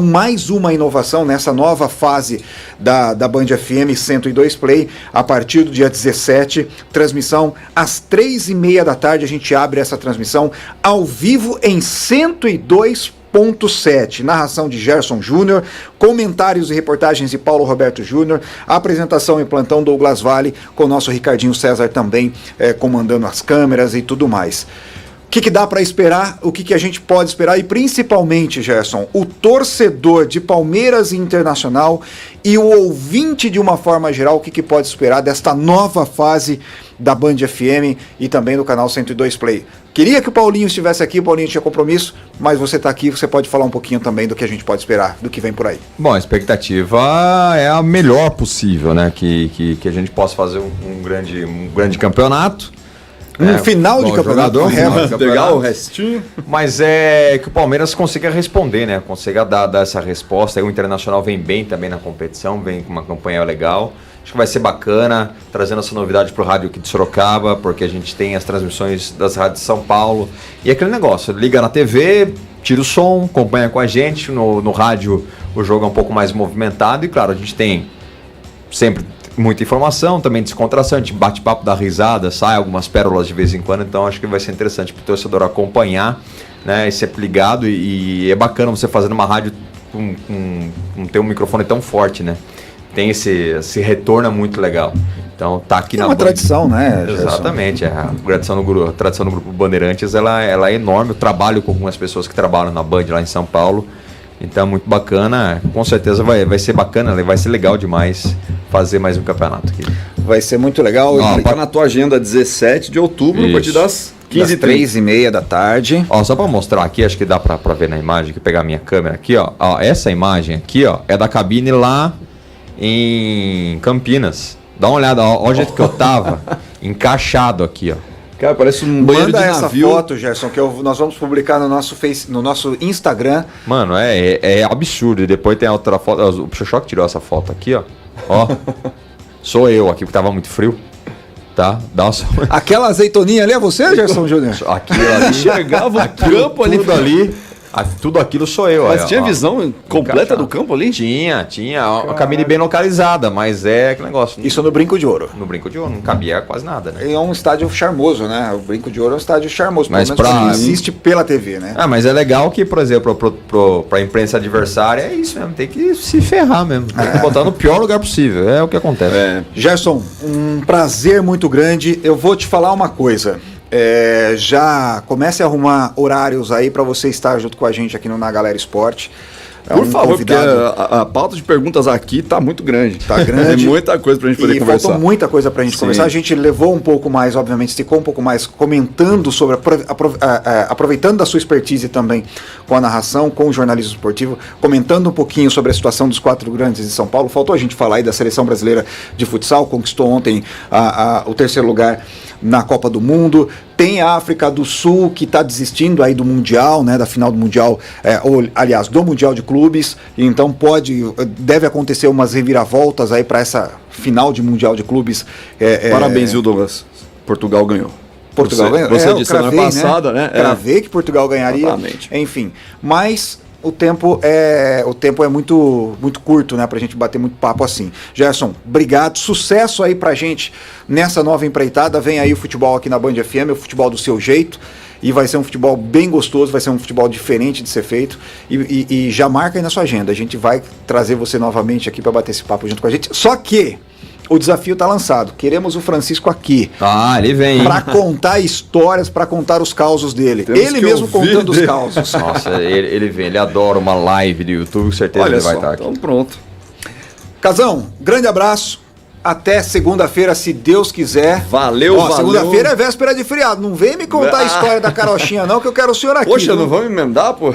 mais uma inovação nessa nova fase da Band FM 102 Play, a partir do dia 17, transmissão às 3h30 da tarde, a gente abre essa transmissão ao vivo em 102.7, narração de Gerson Júnior, comentários e reportagens de Paulo Roberto Júnior, apresentação e plantão Douglas Vale, com o nosso Ricardinho César também comandando as câmeras e tudo mais. O que dá para esperar? O que a gente pode esperar? E principalmente, Gerson, o torcedor de Palmeiras e Internacional e o ouvinte de uma forma geral, o que pode esperar desta nova fase da Band FM e também do canal 102 Play. Queria que o Paulinho estivesse aqui, o Paulinho tinha compromisso, mas você está aqui, você pode falar um pouquinho também do que a gente pode esperar, do que vem por aí. Bom, a expectativa é a melhor possível, né? Que a gente possa fazer um grande campeonato. Final de campeonato, pegar o restinho. Mas é que o Palmeiras consiga responder, né? Consiga dar essa resposta. Aí o Internacional vem bem também na competição, vem com uma campanha legal. Acho que vai ser bacana, trazendo essa novidade para o rádio aqui de Sorocaba, porque a gente tem as transmissões das rádios de São Paulo. E aquele negócio, liga na TV, tira o som, acompanha com a gente. No rádio o jogo é um pouco mais movimentado e, claro, a gente tem sempre muita informação, também descontração, a gente bate papo, dá risada, sai algumas pérolas de vez em quando, então acho que vai ser interessante para o torcedor acompanhar, né, e ser ligado, e é bacana você fazendo uma rádio não ter um microfone tão forte, né? Tem esse retorno muito legal. Então tá aqui É uma tradição, né, Gerson? Exatamente. A tradição do Grupo Bandeirantes ela é enorme. Eu trabalho com algumas pessoas que trabalham na Band lá em São Paulo. Então é muito bacana. Com certeza vai ser bacana, vai ser legal demais fazer mais um campeonato aqui. Vai ser muito legal. Tá na tua agenda 17 de outubro, a partir das 15h30 da tarde. Ó, só para mostrar aqui, acho que dá para ver na imagem, que pegar a minha câmera aqui, ó. Essa imagem aqui, ó, é da cabine lá em Campinas. Dá uma olhada, ó o jeito que eu tava, encaixado aqui, ó. Cara, parece um banheiro de navio. Essa foto, Gerson, que nós vamos publicar no nosso Instagram. Mano, é absurdo. E depois tem a outra foto. O Xoxó que tirou essa foto aqui, ó. Ó. Sou eu aqui, porque tava muito frio. Tá? Dá uma... Aquela azeitoninha ali é você, Gerson Júnior? Aquilo ali. Enxergava o campo ali. Tudo ali. Tudo aquilo sou eu. Mas tinha visão completa do campo ali? Tinha. A cabine bem localizada, mas é aquele negócio. Isso no Brinco de Ouro. No Brinco de Ouro, não cabia quase nada, né? É um estádio charmoso, né? O Brinco de Ouro é um estádio charmoso, mas pelo menos quem assiste pela TV, né? Mas é legal que, por exemplo, pra imprensa adversária é isso mesmo, tem que se ferrar mesmo. Tem que botar no pior lugar possível, é o que acontece. Gerson, um prazer muito grande. Eu vou te falar uma coisa. Já comece a arrumar horários aí para você estar junto com a gente aqui no Na Galera Esporte. Por favor, convidado. Porque a pauta de perguntas aqui tá muito grande. Tá grande. É muita coisa pra gente poder conversar. Faltou muita coisa pra gente conversar. A gente levou um pouco mais, obviamente, esticou um pouco mais, comentando sobre, aproveitando da sua expertise também com a narração, com o jornalismo esportivo, comentando um pouquinho sobre a situação dos 4 grandes de São Paulo. Faltou a gente falar aí da seleção brasileira de futsal, conquistou ontem o 3º lugar na Copa do Mundo. Tem a África do Sul que está desistindo aí do Mundial, né, da final do Mundial, aliás, do Mundial de Clubes. Então deve acontecer umas reviravoltas aí para essa final de Mundial de Clubes. Parabéns, viu, Douglas? Portugal ganhou. Portugal ganhou. Você disse semana passada, né? Cravei que Portugal ganharia. Exatamente. Enfim, mas o tempo é muito, muito curto, né, pra gente bater muito papo assim. Gerson, obrigado, sucesso aí pra gente nessa nova empreitada. Vem aí o futebol aqui na Band FM, o futebol do seu jeito, e vai ser um futebol bem gostoso, vai ser um futebol diferente de ser feito, e já marca aí na sua agenda, a gente vai trazer você novamente aqui pra bater esse papo junto com a gente, só que o desafio está lançado. Queremos o Francisco aqui. Ele vem. Para contar histórias, para contar os causos dele. Ele mesmo contando os causos. Nossa, ele vem. Ele adora uma live do YouTube, com certeza. Olha ele vai só, estar aqui. Então pronto. Casão, grande abraço. Até segunda-feira, se Deus quiser. Valeu. Segunda-feira é véspera de feriado. Não vem me contar a história da carochinha, não, que eu quero o senhor aqui. Poxa, não vamos emendar, pô?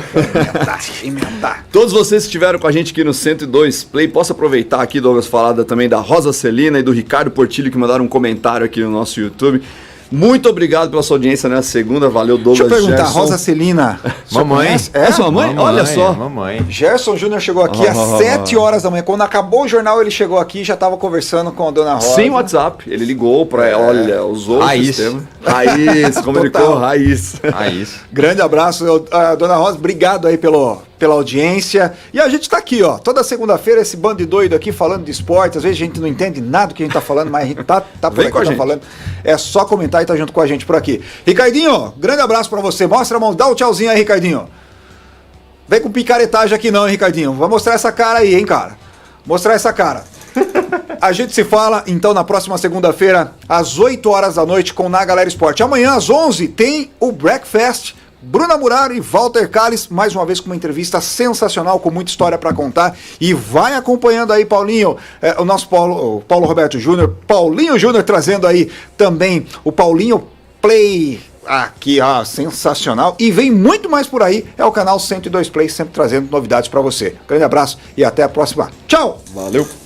Emendar. Todos vocês que estiveram com a gente aqui no 102 Play, posso aproveitar aqui, Douglas, falada também da Rosa Celina e do Ricardo Portilho, que mandaram um comentário aqui no nosso YouTube. Muito obrigado pela sua audiência nessa segunda. Valeu, Douglas. Deixa eu perguntar, Gerson. Rosa Celina. Mamãe. É sua mãe? Olha só. Mamãe. Gerson Júnior chegou aqui às 7 horas da manhã. Quando acabou o jornal, ele chegou aqui e já estava conversando com a dona Rosa. Sem WhatsApp. Ele ligou para ela, olha, usou Raiz. o sistema. Raiz, comunicou, raiz. Grande abraço, dona Rosa. Obrigado aí pela audiência. E a gente tá aqui, ó, toda segunda-feira, esse bando de doido aqui falando de esporte. Às vezes a gente não entende nada do que a gente tá falando, mas a gente tá por aqui, tá falando. É só comentar e tá junto com a gente por aqui. Ricardinho, grande abraço pra você. Mostra a mão, dá um tchauzinho aí, Ricardinho. Vem com picaretagem aqui não, hein, Ricardinho. Vai mostrar essa cara aí, hein, cara. Mostrar essa cara. A gente se fala, então, na próxima segunda-feira, às 8 horas da noite, com Na Galera Esporte. Amanhã, às 11, tem o Breakfast. Bruna Muraro e Walter Calles, mais uma vez com uma entrevista sensacional, com muita história para contar. E vai acompanhando aí, Paulinho, o nosso Paulo Roberto Júnior, Paulinho Júnior trazendo aí também o Paulinho Play aqui, sensacional. E vem muito mais por aí, é o canal 102 Play, sempre trazendo novidades para você. Grande abraço e até a próxima. Tchau! Valeu!